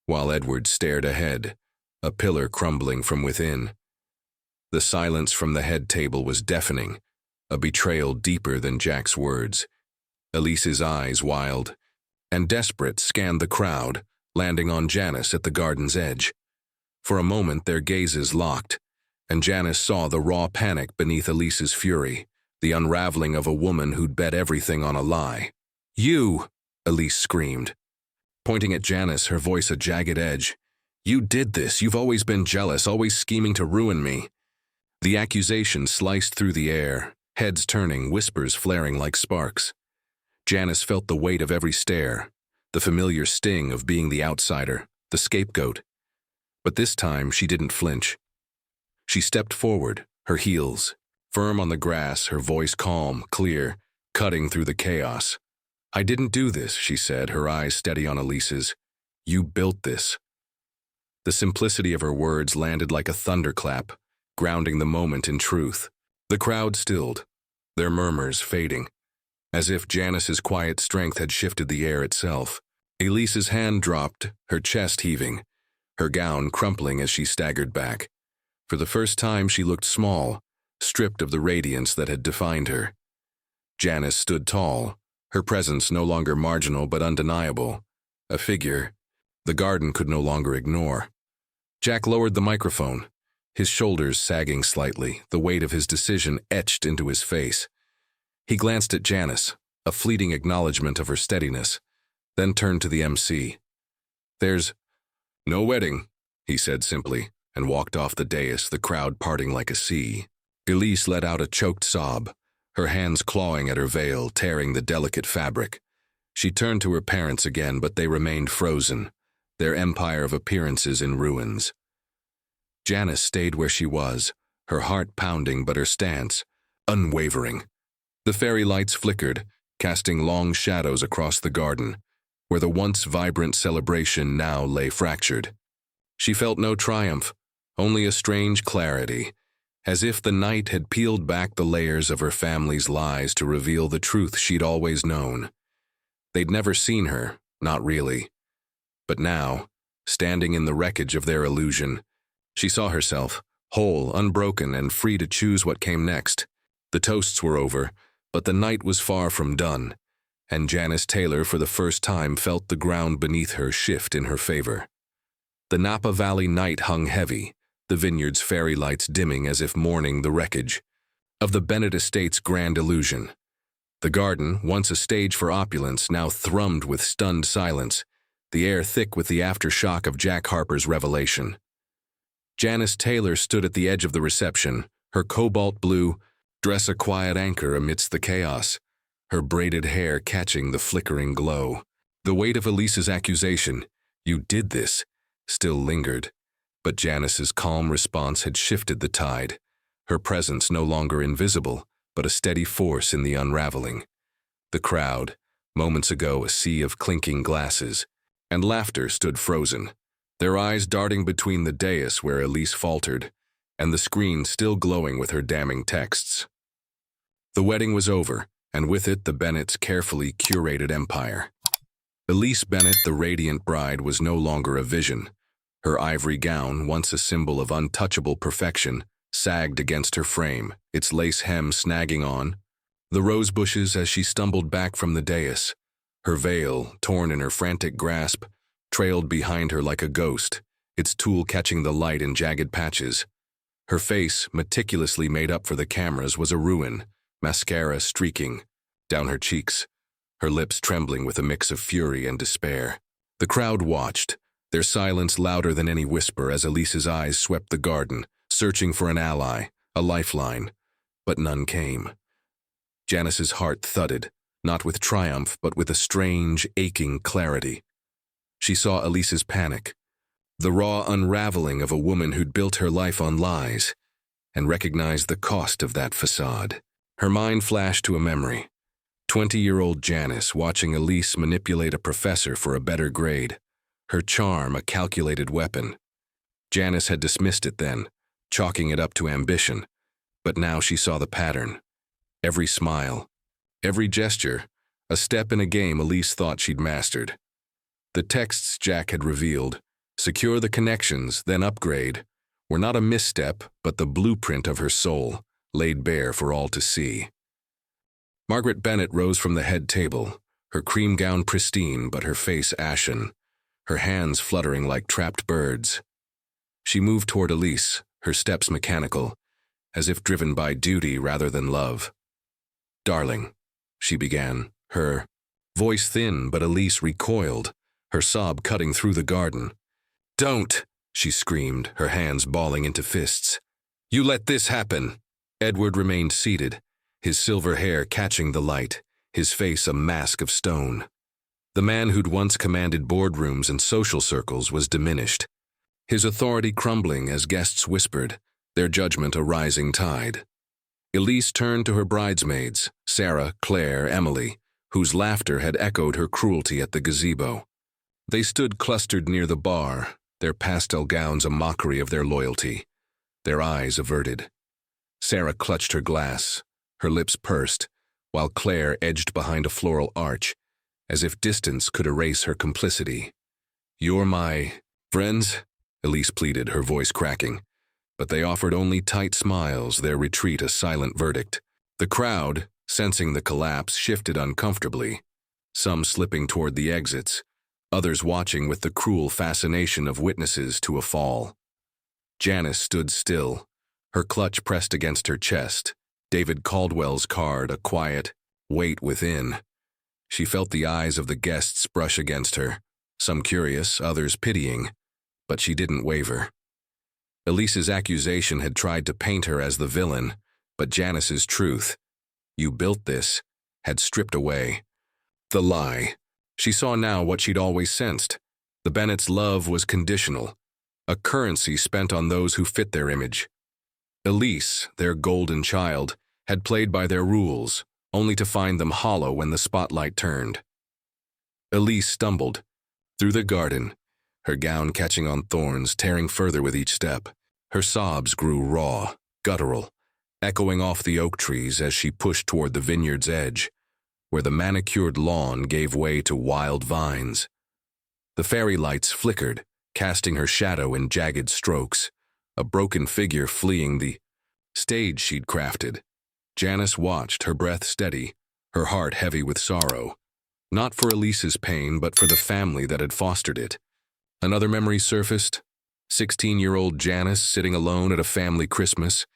while Edward stared ahead, a pillar crumbling from within. The silence from the head table was deafening, a betrayal deeper than Jack's words. Elise's eyes, wild and desperate, scanned the crowd, landing on Janice at the garden's edge. For a moment their gazes locked, and Janice saw the raw panic beneath Elise's fury, the unraveling of a woman who'd bet everything on a lie. "You!" Elise screamed, pointing at Janice, her voice a jagged edge. "You did this. You've always been jealous, always scheming to ruin me." The accusation sliced through the air, heads turning, whispers flaring like sparks. Janice felt the weight of every stare, the familiar sting of being the outsider, the scapegoat. But this time she didn't flinch. She stepped forward, her heels firm on the grass, her voice calm, clear, cutting through the chaos. "I didn't do this," she said, her eyes steady on Elise's. "You built this." The simplicity of her words landed like a thunderclap, grounding the moment in truth. The crowd stilled, their murmurs fading, as if Janice's quiet strength had shifted the air itself. Elise's hand dropped, her chest heaving, her gown crumpling as she staggered back. For the first time she looked small, stripped of the radiance that had defined her. Janice stood tall, her presence no longer marginal but undeniable, a figure the garden could no longer ignore. Jack lowered the microphone, his shoulders sagging slightly, the weight of his decision etched into his face. He glanced at Janice, a fleeting acknowledgement of her steadiness, then turned to the MC. "There's no wedding," he said simply, and walked off the dais, the crowd parting like a sea. Elise let out a choked sob, her hands clawing at her veil, tearing the delicate fabric. She turned to her parents again, but they remained frozen, their empire of appearances in ruins. Janice stayed where she was, her heart pounding but her stance unwavering. The fairy lights flickered, casting long shadows across the garden, where the once vibrant celebration now lay fractured. She felt no triumph, only a strange clarity, as if the night had peeled back the layers of her family's lies to reveal the truth she'd always known. They'd never seen her, not really. But now, standing in the wreckage of their illusion, she saw herself, whole, unbroken, and free to choose what came next. The toasts were over, but the night was far from done, and Janice Taylor for the first time felt the ground beneath her shift in her favor. The Napa Valley night hung heavy, the vineyard's fairy lights dimming as if mourning the wreckage of the Bennett estate's grand illusion. The garden, once a stage for opulence, now thrummed with stunned silence, the air thick with the aftershock of Jack Harper's revelation. Janice Taylor stood at the edge of the reception, her cobalt blue dress a quiet anchor amidst the chaos, her braided hair catching the flickering glow. The weight of Elise's accusation, "You did this," still lingered, but Janice's calm response had shifted the tide, her presence no longer invisible, but a steady force in the unraveling. The crowd, Moments ago, a sea of clinking glasses, and laughter stood frozen, their eyes darting between the dais where Elise faltered, and the screen still glowing with her damning texts. The wedding was over, and with it the Bennets' carefully curated empire. Elise Bennet, the radiant bride, was no longer a vision. Her ivory gown, once a symbol of untouchable perfection, sagged against her frame, its lace hem snagging on the rose bushes as she stumbled back from the dais. Her veil, torn in her frantic grasp, trailed behind her like a ghost, its tulle catching the light in jagged patches. Her face, meticulously made up for the cameras, was a ruin, mascara streaking down her cheeks, her lips trembling with a mix of fury and despair. The crowd watched, their silence louder than any whisper as Elise's eyes swept the garden, searching for an ally, a lifeline, but none came. Janice's heart thudded, not with triumph, but with a strange, aching clarity. She saw Elise's panic, the raw unraveling of a woman who'd built her life on lies, and recognized the cost of that facade. Her mind flashed to a memory. 20-year-old Janice watching Elise manipulate a professor for a better grade, her charm a calculated weapon. Janice had dismissed it then, chalking it up to ambition, but now she saw the pattern. Every smile, every gesture, a step in a game Elise thought she'd mastered. The texts Jack had revealed, secure the connections, then upgrade, were not a misstep, but the blueprint of her soul, laid bare for all to see. Margaret Bennet rose from the head table, her cream gown pristine but her face ashen, her hands fluttering like trapped birds. She moved toward Elise, her steps mechanical, as if driven by duty rather than love. "Darling," she began, her voice thin, but Elise recoiled, her sob cutting through the garden. "Don't!" she screamed, her hands balling into fists. "You let this happen!" Edward remained seated, his silver hair catching the light, his face a mask of stone. The man who'd once commanded boardrooms and social circles was diminished, his authority crumbling as guests whispered, their judgment a rising tide. Elise turned to her bridesmaids, Sarah, Claire, Emily, whose laughter had echoed her cruelty at the gazebo. They stood clustered near the bar, their pastel gowns a mockery of their loyalty, their eyes averted. Sarah clutched her glass, her lips pursed, while Claire edged behind a floral arch, as if distance could erase her complicity. "You're my friends?" Elise pleaded, her voice cracking. But they offered only tight smiles, their retreat a silent verdict. The crowd, sensing the collapse, shifted uncomfortably, some slipping toward the exits, others watching with the cruel fascination of witnesses to a fall. Janice stood still, her clutch pressed against her chest, David Caldwell's card a quiet weight within. She felt the eyes of the guests brush against her, some curious, others pitying, but she didn't waver. Elise's accusation had tried to paint her as the villain, but Janice's truth, "You built this," had stripped away the lie. She saw now what she'd always sensed. The Bennets' love was conditional, a currency spent on those who fit their image. Elise, their golden child, had played by their rules, only to find them hollow when the spotlight turned. Elise stumbled through the garden, her gown catching on thorns, tearing further with each step. Her sobs grew raw, guttural, echoing off the oak trees as she pushed toward the vineyard's edge, where the manicured lawn gave way to wild vines. The fairy lights flickered, casting her shadow in jagged strokes, a broken figure fleeing the stage she'd crafted. Janice watched, her breath steady, her heart heavy with sorrow, not for Elise's pain, but for the family that had fostered it. Another memory surfaced, 16-year-old Janice sitting alone at a family Christmas,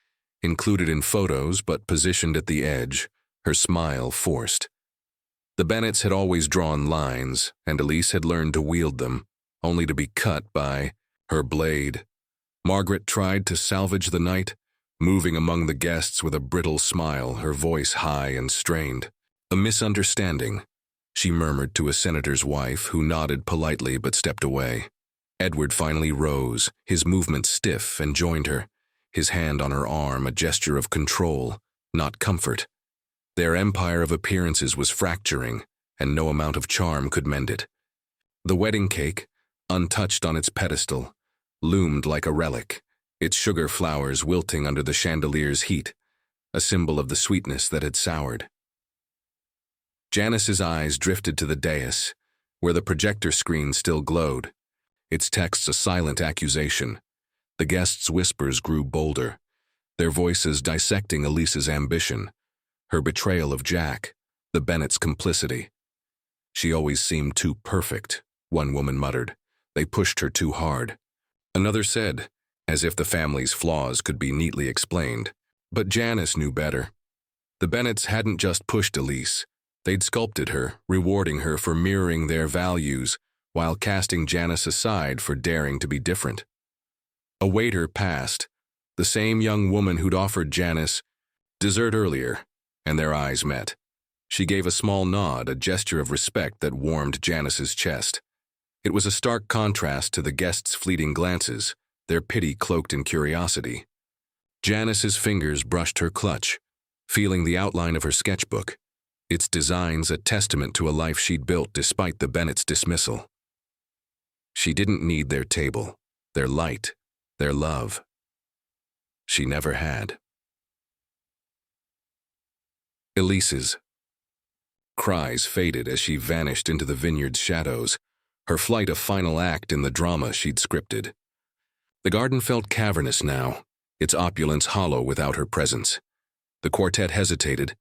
included in photos but positioned at the edge, her smile forced. The Bennets had always drawn lines, and Elise had learned to wield them, only to be cut by her blade. Margaret tried to salvage the night, moving among the guests with a brittle smile, her voice high and strained. "A misunderstanding," she murmured to a senator's wife, who nodded politely but stepped away. Edward finally rose, his movement stiff, and joined her, his hand on her arm, a gesture of control, not comfort. Their empire of appearances was fracturing, and no amount of charm could mend it. The wedding cake, untouched on its pedestal, loomed like a relic, its sugar flowers wilting under the chandelier's heat, a symbol of the sweetness that had soured. Janice's eyes drifted to the dais, where the projector screen still glowed, its text a silent accusation. The guests' whispers grew bolder, their voices dissecting Elise's ambition, her betrayal of Jack, the Bennetts' complicity. She always seemed too perfect, one woman muttered. They pushed her too hard. Another said, as if the family's flaws could be neatly explained. But Janice knew better. The Bennetts hadn't just pushed Elise. They'd sculpted her, rewarding her for mirroring their values, while casting Janice aside for daring to be different. A waiter passed, the same young woman who'd offered Janice dessert earlier, and their eyes met. She gave a small nod, a gesture of respect that warmed Janice's chest. It was a stark contrast to the guests' fleeting glances, their pity cloaked in curiosity. Janice's fingers brushed her clutch, feeling the outline of her sketchbook, its designs a testament to a life she'd built despite the Bennetts' dismissal. She didn't need their table, their light, their love. She never had. Elise's cries faded as she vanished into the vineyard's shadows, her flight a final act in the drama she'd scripted. The garden felt cavernous now, its opulence hollow without her presence. The quartet hesitated,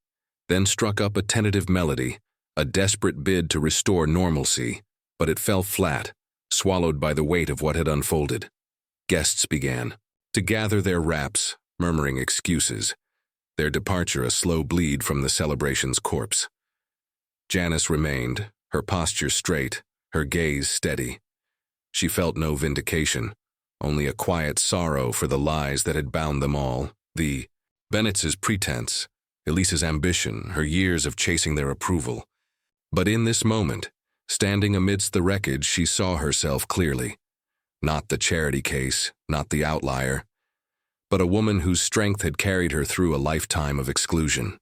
then struck up a tentative melody, a desperate bid to restore normalcy, but it fell flat, swallowed by the weight of what had unfolded. Guests began to gather their wraps, murmuring excuses, their departure a slow bleed from the celebration's corpse. Janice remained, her posture straight, her gaze steady. She felt no vindication, only a quiet sorrow for the lies that had bound them all, the Bennetts' pretense, Elise's ambition, her years of chasing their approval. But in this moment, standing amidst the wreckage, she saw herself clearly. Not the charity case, not the outlier, but a woman whose strength had carried her through a lifetime of exclusion.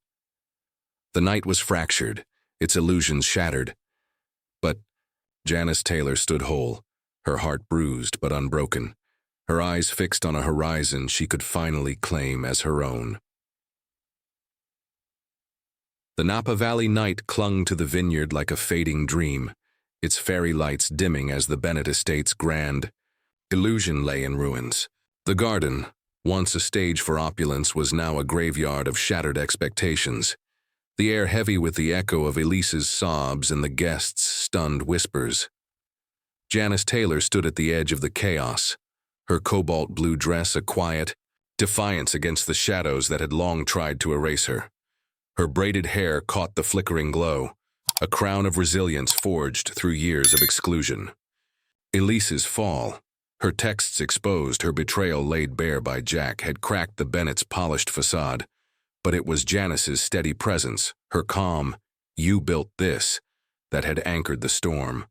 The night was fractured, its illusions shattered. But Janice Taylor stood whole, her heart bruised but unbroken, her eyes fixed on a horizon she could finally claim as her own. The Napa Valley night clung to the vineyard like a fading dream, its fairy lights dimming as the Bennett estate's grand illusion lay in ruins. The garden, once a stage for opulence, was now a graveyard of shattered expectations, the air heavy with the echo of Elise's sobs and the guests' stunned whispers. Janice Taylor stood at the edge of the chaos, her cobalt blue dress a quiet defiance against the shadows that had long tried to erase her. Her braided hair caught the flickering glow, a crown of resilience forged through years of exclusion. Elise's fall, her texts exposed, her betrayal laid bare by Jack, had cracked the Bennetts' polished facade, but it was Janice's steady presence, her calm, "You built this," that had anchored the storm.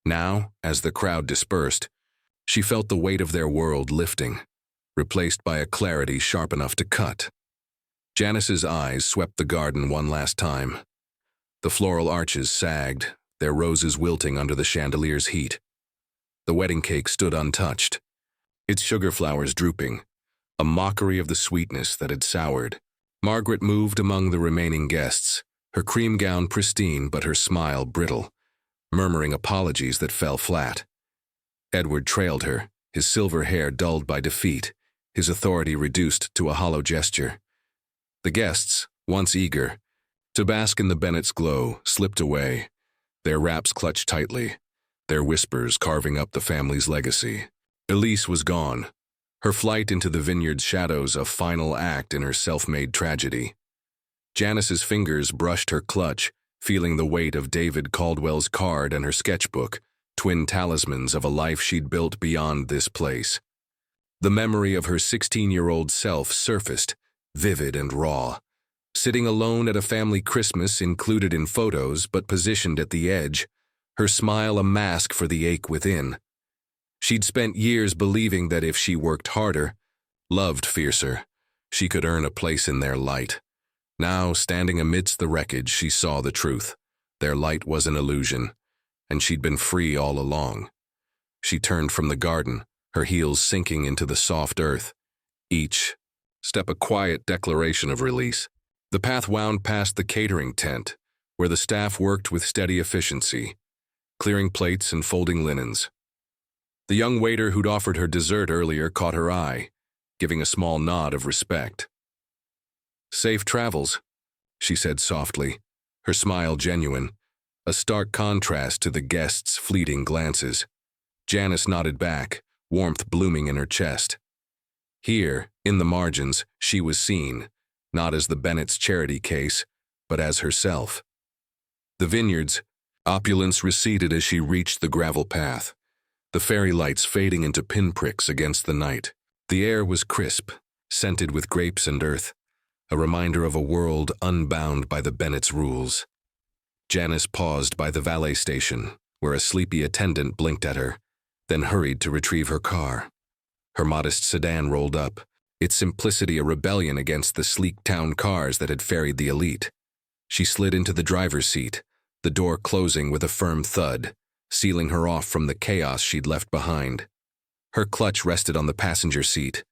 Now, as the crowd dispersed, she felt the weight of their world lifting, replaced by a clarity sharp enough to cut. Janice's eyes swept the garden one last time. The floral arches sagged, their roses wilting under the chandelier's heat. The wedding cake stood untouched, its sugar flowers drooping, a mockery of the sweetness that had soured. Margaret moved among the remaining guests, her cream gown pristine but her smile brittle, murmuring apologies that fell flat. Edward trailed her, his silver hair dulled by defeat, his authority reduced to a hollow gesture. The guests, once eager to bask in the Bennetts' glow, slipped away, their wraps clutched tightly, their whispers carving up the family's legacy. Elise was gone, her flight into the vineyard's shadows a final act in her self-made tragedy. Janice's fingers brushed her clutch, feeling the weight of David Caldwell's card and her sketchbook, twin talismans of a life she'd built beyond this place. The memory of her 16-year-old self surfaced, vivid and raw, sitting alone at a family Christmas included in photos but positioned at the edge, her smile a mask for the ache within. She'd spent years believing that if she worked harder, loved fiercer, she could earn a place in their light. Now, standing amidst the wreckage, she saw the truth. Their light was an illusion, and she'd been free all along. She turned from the garden, her heels sinking into the soft earth, each step a quiet declaration of release. The path wound past the catering tent, where the staff worked with steady efficiency, clearing plates and folding linens. The young waiter who'd offered her dessert earlier caught her eye, giving a small nod of respect. "Safe travels," she said softly, her smile genuine, a stark contrast to the guests' fleeting glances. Janice nodded back, warmth blooming in her chest. Here, in the margins, she was seen, not as the Bennett's charity case, but as herself. The vineyard's opulence receded as she reached the gravel path, the fairy lights fading into pinpricks against the night. The air was crisp, scented with grapes and earth, a reminder of a world unbound by the Bennett's rules. Janice paused by the valet station, where a sleepy attendant blinked at her, then hurried to retrieve her car. Her modest sedan rolled up, its simplicity a rebellion against the sleek town cars that had ferried the elite. She slid into the driver's seat, the door closing with a firm thud, sealing her off from the chaos she'd left behind. Her clutch rested on the passenger seat,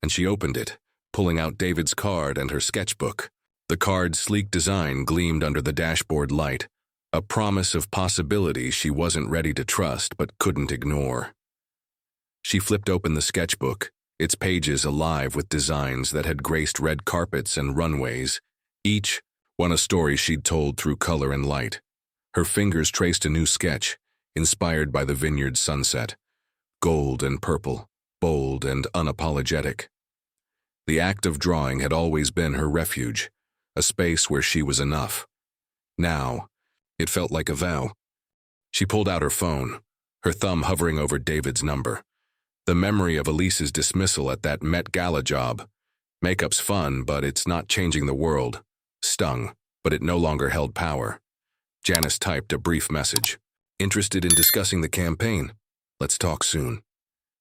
and she opened it, pulling out David's card and her sketchbook. The card's sleek design gleamed under the dashboard light, a promise of possibility she wasn't ready to trust but couldn't ignore. She flipped open the sketchbook, its pages alive with designs that had graced red carpets and runways, each one a story she'd told through color and light. Her fingers traced a new sketch, inspired by the vineyard's sunset, gold and purple, bold and unapologetic. The act of drawing had always been her refuge, a space where she was enough. Now, it felt like a vow. She pulled out her phone, her thumb hovering over David's number. The memory of Elise's dismissal at that Met Gala job. Makeup's fun, but it's not changing the world. Stung, but it no longer held power. Janice typed a brief message. "Interested in discussing the campaign? Let's talk soon."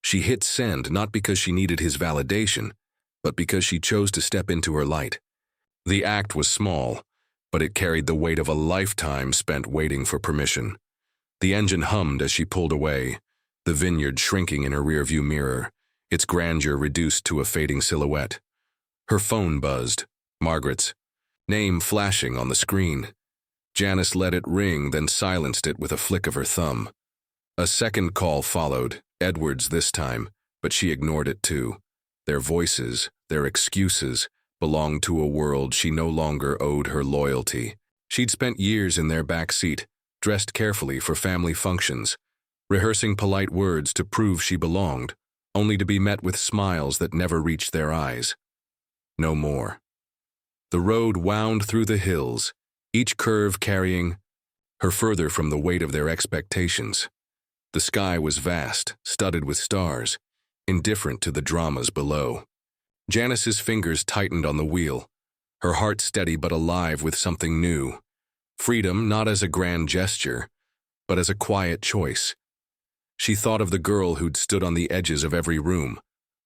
She hit send not because she needed his validation, but because she chose to step into her light. The act was small, but it carried the weight of a lifetime spent waiting for permission. The engine hummed as she pulled away, the vineyard shrinking in her rearview mirror, its grandeur reduced to a fading silhouette. Her phone buzzed, Margaret's name flashing on the screen. Janice let it ring, then silenced it with a flick of her thumb. A second call followed, Edward's this time, but she ignored it too. Their voices, their excuses, belonged to a world she no longer owed her loyalty. She'd spent years in their back seat, dressed carefully for family functions, rehearsing polite words to prove she belonged, only to be met with smiles that never reached their eyes. No more. The road wound through the hills, each curve carrying her further from the weight of their expectations. The sky was vast, studded with stars, indifferent to the dramas below. Janice's fingers tightened on the wheel, her heart steady but alive with something new. Freedom not as a grand gesture, but as a quiet choice. She thought of the girl who'd stood on the edges of every room,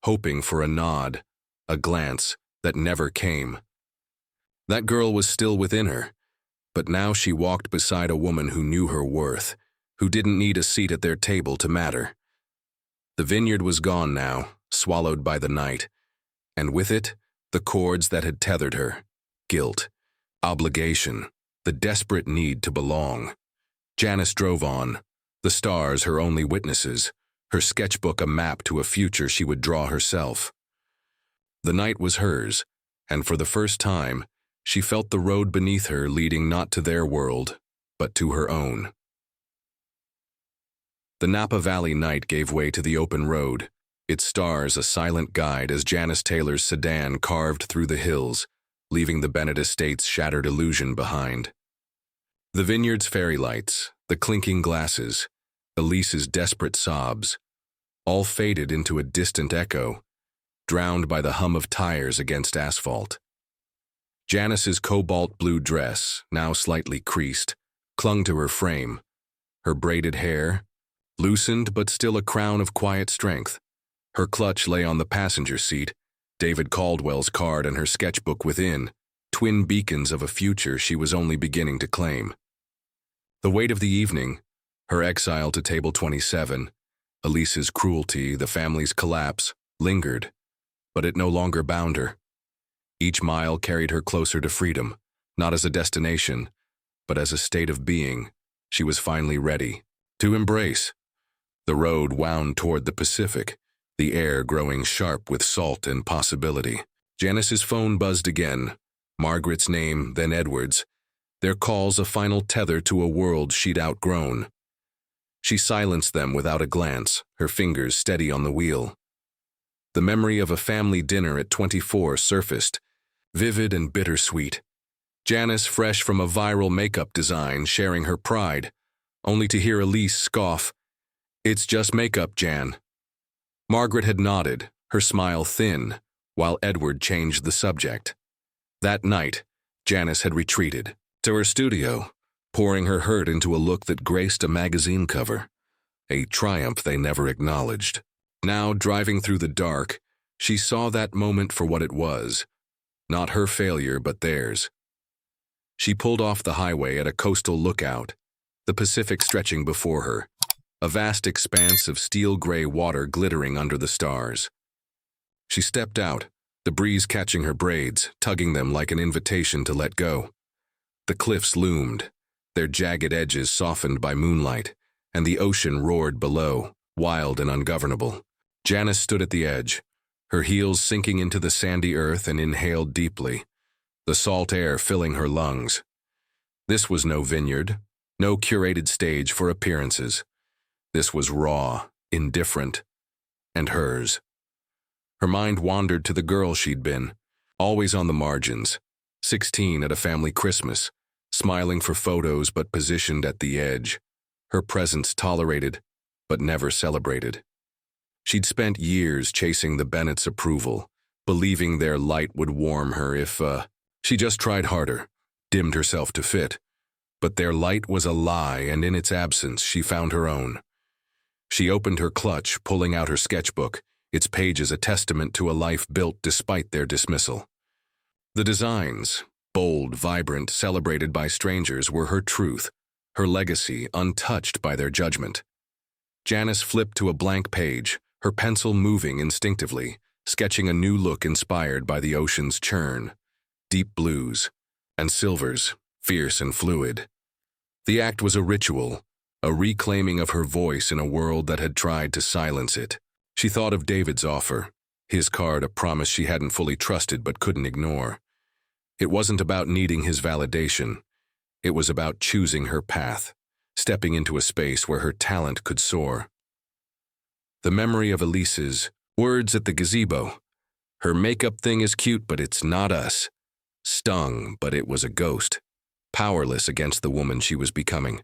hoping for a nod, a glance that never came. That girl was still within her, but now she walked beside a woman who knew her worth, who didn't need a seat at their table to matter. The vineyard was gone now, swallowed by the night, and with it, the cords that had tethered her, guilt, obligation, the desperate need to belong. Janice drove on, the stars her only witnesses, her sketchbook a map to a future she would draw herself. The night was hers, and for the first time, she felt the road beneath her leading not to their world, but to her own. The Napa Valley night gave way to the open road, its stars a silent guide as Janice Taylor's sedan carved through the hills, leaving the Bennett estate's shattered illusion behind. The vineyard's fairy lights, the clinking glasses, Elise's desperate sobs, all faded into a distant echo, drowned by the hum of tires against asphalt. Janice's cobalt blue dress, now slightly creased, clung to her frame, her braided hair, loosened but still a crown of quiet strength. Her clutch lay on the passenger seat, David Caldwell's card and her sketchbook within, twin beacons of a future she was only beginning to claim. The weight of the evening, her exile to table 27, Elise's cruelty, the family's collapse, lingered, but it no longer bound her. Each mile carried her closer to freedom, not as a destination, but as a state of being she was finally ready to embrace. The road wound toward the Pacific, the air growing sharp with salt and possibility. Janice's phone buzzed again, Margaret's name, then Edward's, their calls a final tether to a world she'd outgrown. She silenced them without a glance, her fingers steady on the wheel. The memory of a family dinner at 24 surfaced, vivid and bittersweet. Janice, fresh from a viral makeup design, sharing her pride, only to hear Elise scoff, "It's just makeup, Jan." Margaret had nodded, her smile thin, while Edward changed the subject. That night, Janice had retreated to her studio, pouring her hurt into a look that graced a magazine cover, a triumph they never acknowledged. Now, driving through the dark, she saw that moment for what it was, not her failure but theirs. She pulled off the highway at a coastal lookout, the Pacific stretching before her, a vast expanse of steel-gray water glittering under the stars. She stepped out, the breeze catching her braids, tugging them like an invitation to let go. The cliffs loomed, their jagged edges softened by moonlight, and the ocean roared below, wild and ungovernable. Janice stood at the edge, her heels sinking into the sandy earth, and inhaled deeply, the salt air filling her lungs. This was no vineyard, no curated stage for appearances. This was raw, indifferent, and hers. Her mind wandered to the girl she'd been, always on the margins, 16 at a family Christmas, smiling for photos but positioned at the edge, her presence tolerated but never celebrated. She'd spent years chasing the Bennetts' approval, believing their light would warm her if, she just tried harder, dimmed herself to fit. But their light was a lie, and in its absence she found her own. She opened her clutch, pulling out her sketchbook, its pages a testament to a life built despite their dismissal. The designs, bold, vibrant, celebrated by strangers, were her truth, her legacy, untouched by their judgment. Janice flipped to a blank page, her pencil moving instinctively, sketching a new look inspired by the ocean's churn, deep blues, and silvers, fierce and fluid. The act was a ritual, a reclaiming of her voice in a world that had tried to silence it. She thought of David's offer, his card, a promise she hadn't fully trusted but couldn't ignore. It wasn't about needing his validation. It was about choosing her path, stepping into a space where her talent could soar. The memory of Elise's words at the gazebo, "Her makeup thing is cute, but it's not us," stung, but it was a ghost, powerless against the woman she was becoming.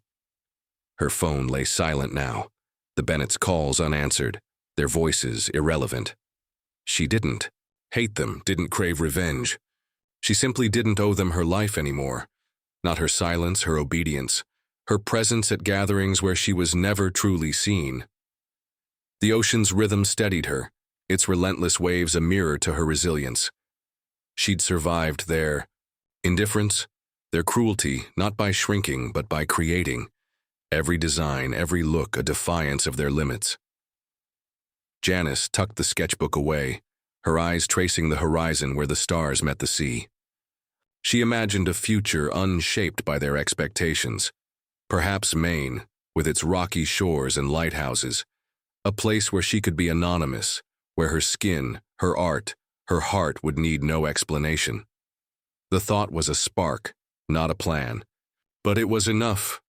Her phone lay silent now, the Bennetts' calls unanswered, their voices irrelevant. She didn't hate them, didn't crave revenge. She simply didn't owe them her life anymore. Not her silence, her obedience, her presence at gatherings where she was never truly seen. The ocean's rhythm steadied her, its relentless waves a mirror to her resilience. She'd survived their indifference, their cruelty, not by shrinking but by creating. Every design, every look, a defiance of their limits. Janice tucked the sketchbook away, her eyes tracing the horizon where the stars met the sea. She imagined a future unshaped by their expectations. Perhaps Maine, with its rocky shores and lighthouses, a place where she could be anonymous, where her skin, her art, her heart would need no explanation. The thought was a spark, not a plan. But it was enough.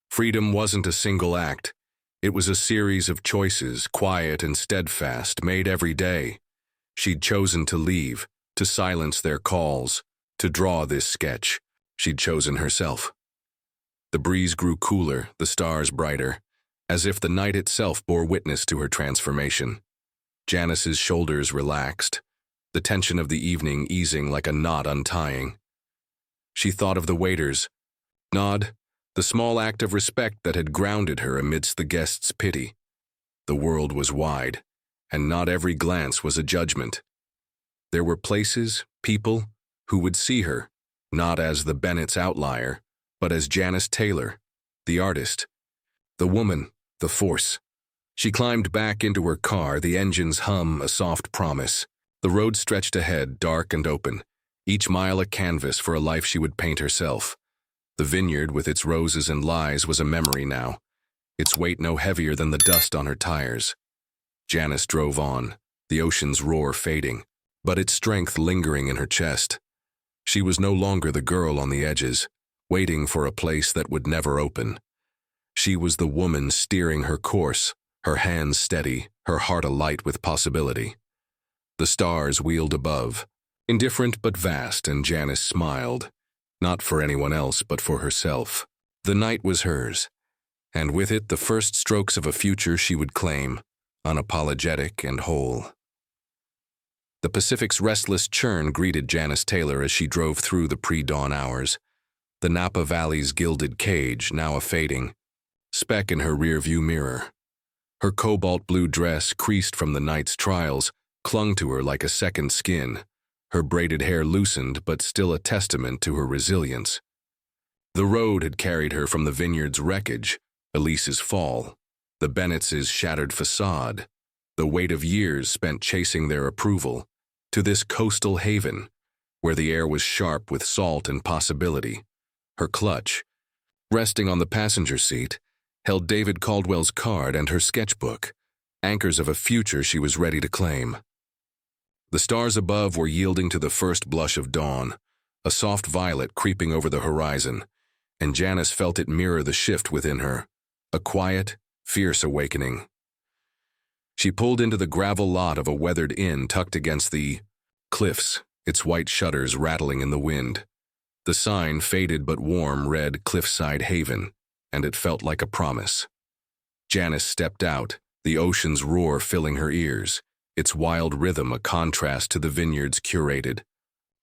Freedom wasn't a single act. It was a series of choices, quiet and steadfast, made every day. She'd chosen to leave, to silence their calls, to draw this sketch. She'd chosen herself. The breeze grew cooler, the stars brighter, as if the night itself bore witness to her transformation. Janice's shoulders relaxed, the tension of the evening easing like a knot untying. She thought of the waiters. Nod, the small act of respect that had grounded her amidst the guests' pity. The world was wide, and not every glance was a judgment. There were places, people, who would see her, not as the Bennetts' outlier, but as Janice Taylor, the artist, the woman, the force. She climbed back into her car, the engine's hum a soft promise. The road stretched ahead, dark and open, each mile a canvas for a life she would paint herself. The vineyard, with its roses and lies, was a memory now, its weight no heavier than the dust on her tires. Janice drove on, the ocean's roar fading, but its strength lingering in her chest. She was no longer the girl on the edges, waiting for a place that would never open. She was the woman steering her course, her hands steady, her heart alight with possibility. The stars wheeled above, indifferent but vast, and Janice smiled, not for anyone else but for herself. The night was hers, and with it the first strokes of a future she would claim, unapologetic and whole. The Pacific's restless churn greeted Janice Taylor as she drove through the pre-dawn hours. The Napa Valley's gilded cage, now a fading speck in her rearview mirror. Her cobalt blue dress, creased from the night's trials, clung to her like a second skin, her braided hair loosened but still a testament to her resilience. The road had carried her from the vineyard's wreckage, Elise's fall, the Bennett's shattered facade, the weight of years spent chasing their approval, to this coastal haven, where the air was sharp with salt and possibility. Her clutch, resting on the passenger seat, held David Caldwell's card and her sketchbook, anchors of a future she was ready to claim. The stars above were yielding to the first blush of dawn, a soft violet creeping over the horizon, and Janice felt it mirror the shift within her, a quiet, fierce awakening. She pulled into the gravel lot of a weathered inn tucked against the cliffs, its white shutters rattling in the wind. The sign, faded but warm, read Cliffside Haven, and it felt like a promise. Janice stepped out, the ocean's roar filling her ears, its wild rhythm a contrast to the vineyard's curated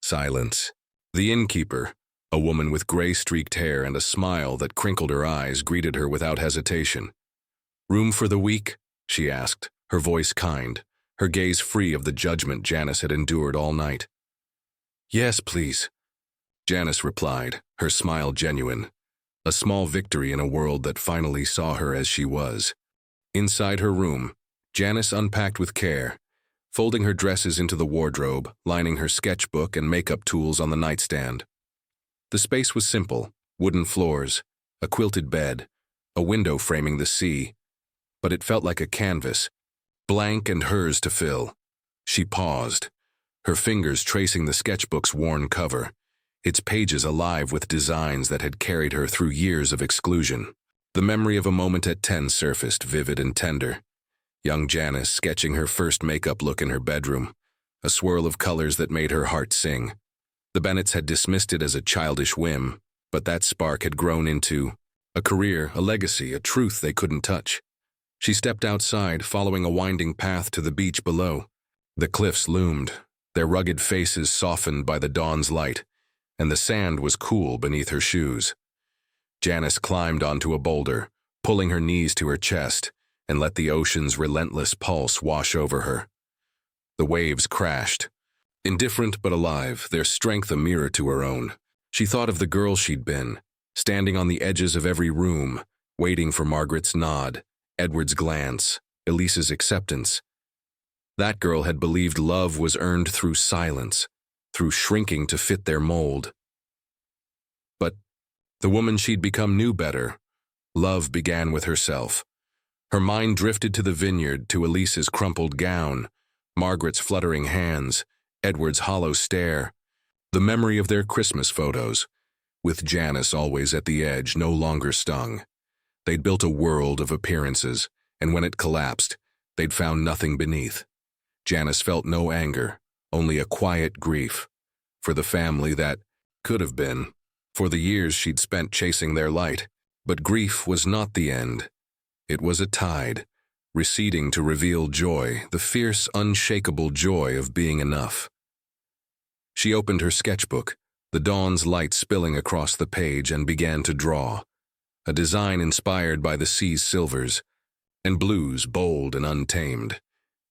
silence. The innkeeper, a woman with gray-streaked hair and a smile that crinkled her eyes, greeted her without hesitation. "Room for the week?" she asked, her voice kind, her gaze free of the judgment Janice had endured all night. "Yes, please," Janice replied, her smile genuine, a small victory in a world that finally saw her as she was. Inside her room, Janice unpacked with care, folding her dresses into the wardrobe, lining her sketchbook and makeup tools on the nightstand. The space was simple, wooden floors, a quilted bed, a window framing the sea, but it felt like a canvas, blank and hers to fill. She paused, her fingers tracing the sketchbook's worn cover, its pages alive with designs that had carried her through years of exclusion. The memory of a moment at 10 surfaced, vivid and tender. Young Janice sketching her first makeup look in her bedroom, a swirl of colors that made her heart sing. The Bennetts had dismissed it as a childish whim, but that spark had grown into a career, a legacy, a truth they couldn't touch. She stepped outside, following a winding path to the beach below. The cliffs loomed, their rugged faces softened by the dawn's light, and the sand was cool beneath her shoes. Janice climbed onto a boulder, pulling her knees to her chest, and let the ocean's relentless pulse wash over her. The waves crashed, indifferent but alive, their strength a mirror to her own. She thought of the girl she'd been, standing on the edges of every room, waiting for Margaret's nod, Edward's glance, Elise's acceptance. That girl had believed love was earned through silence, through shrinking to fit their mold. But the woman she'd become knew better. Love began with herself. Her mind drifted to the vineyard, to Elise's crumpled gown, Margaret's fluttering hands, Edward's hollow stare, the memory of their Christmas photos, with Janice always at the edge, no longer stung. They'd built a world of appearances, and when it collapsed, they'd found nothing beneath. Janice felt no anger, only a quiet grief, for the family that could have been, for the years she'd spent chasing their light. But grief was not the end. It was a tide, receding to reveal joy, the fierce, unshakable joy of being enough. She opened her sketchbook, the dawn's light spilling across the page, and began to draw, a design inspired by the sea's silvers and blues, bold and untamed.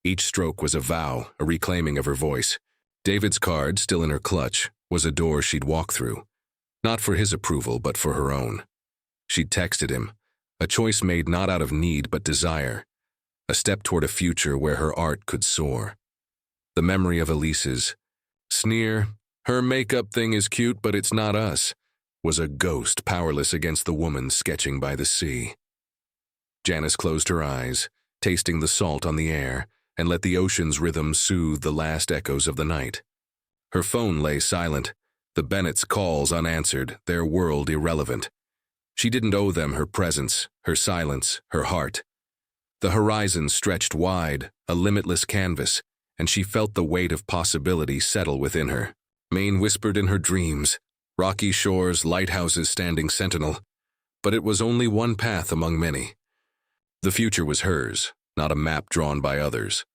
Each stroke was a vow, a reclaiming of her voice. David's card, still in her clutch, was a door she'd walk through, not for his approval, but for her own. She texted him, a choice made not out of need but desire, a step toward a future where her art could soar. The memory of Elise's sneer, "Her makeup thing is cute, but it's not us," was a ghost powerless against the woman sketching by the sea. Janice closed her eyes, tasting the salt on the air, and let the ocean's rhythm soothe the last echoes of the night. Her phone lay silent, the Bennetts' calls unanswered, their world irrelevant. She didn't owe them her presence, her silence, her heart. The horizon stretched wide, a limitless canvas, and she felt the weight of possibility settle within her. Maine whispered in her dreams, rocky shores, lighthouses standing sentinel, but it was only one path among many. The future was hers, not a map drawn by others.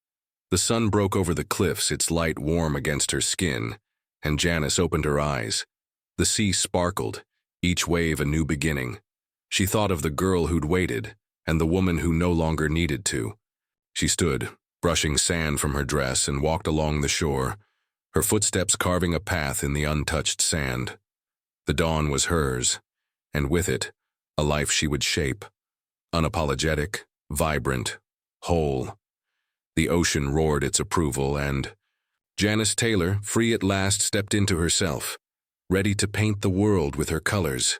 The sun broke over the cliffs, its light warm against her skin, and Janice opened her eyes. The sea sparkled, each wave a new beginning. She thought of the girl who'd waited, and the woman who no longer needed to. She stood, brushing sand from her dress, and walked along the shore, her footsteps carving a path in the untouched sand. The dawn was hers, and with it, a life she would shape. Unapologetic, vibrant, whole. The ocean roared its approval, and Janice Taylor, free at last, stepped into herself, ready to paint the world with her colors.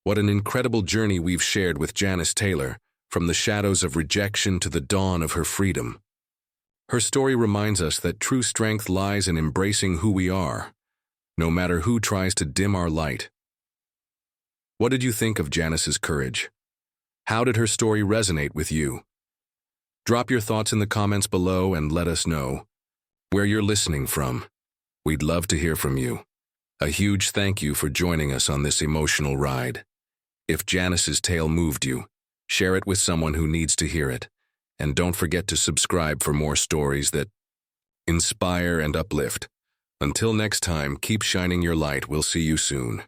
What an incredible journey we've shared with Janice Taylor, from the shadows of rejection to the dawn of her freedom. Her story reminds us that true strength lies in embracing who we are, no matter who tries to dim our light. What did you think of Janice's courage? How did her story resonate with you? Drop your thoughts in the comments below and let us know where you're listening from. We'd love to hear from you. A huge thank you for joining us on this emotional ride. If Janice's tale moved you, share it with someone who needs to hear it. And don't forget to subscribe for more stories that inspire and uplift. Until next time, keep shining your light. We'll see you soon.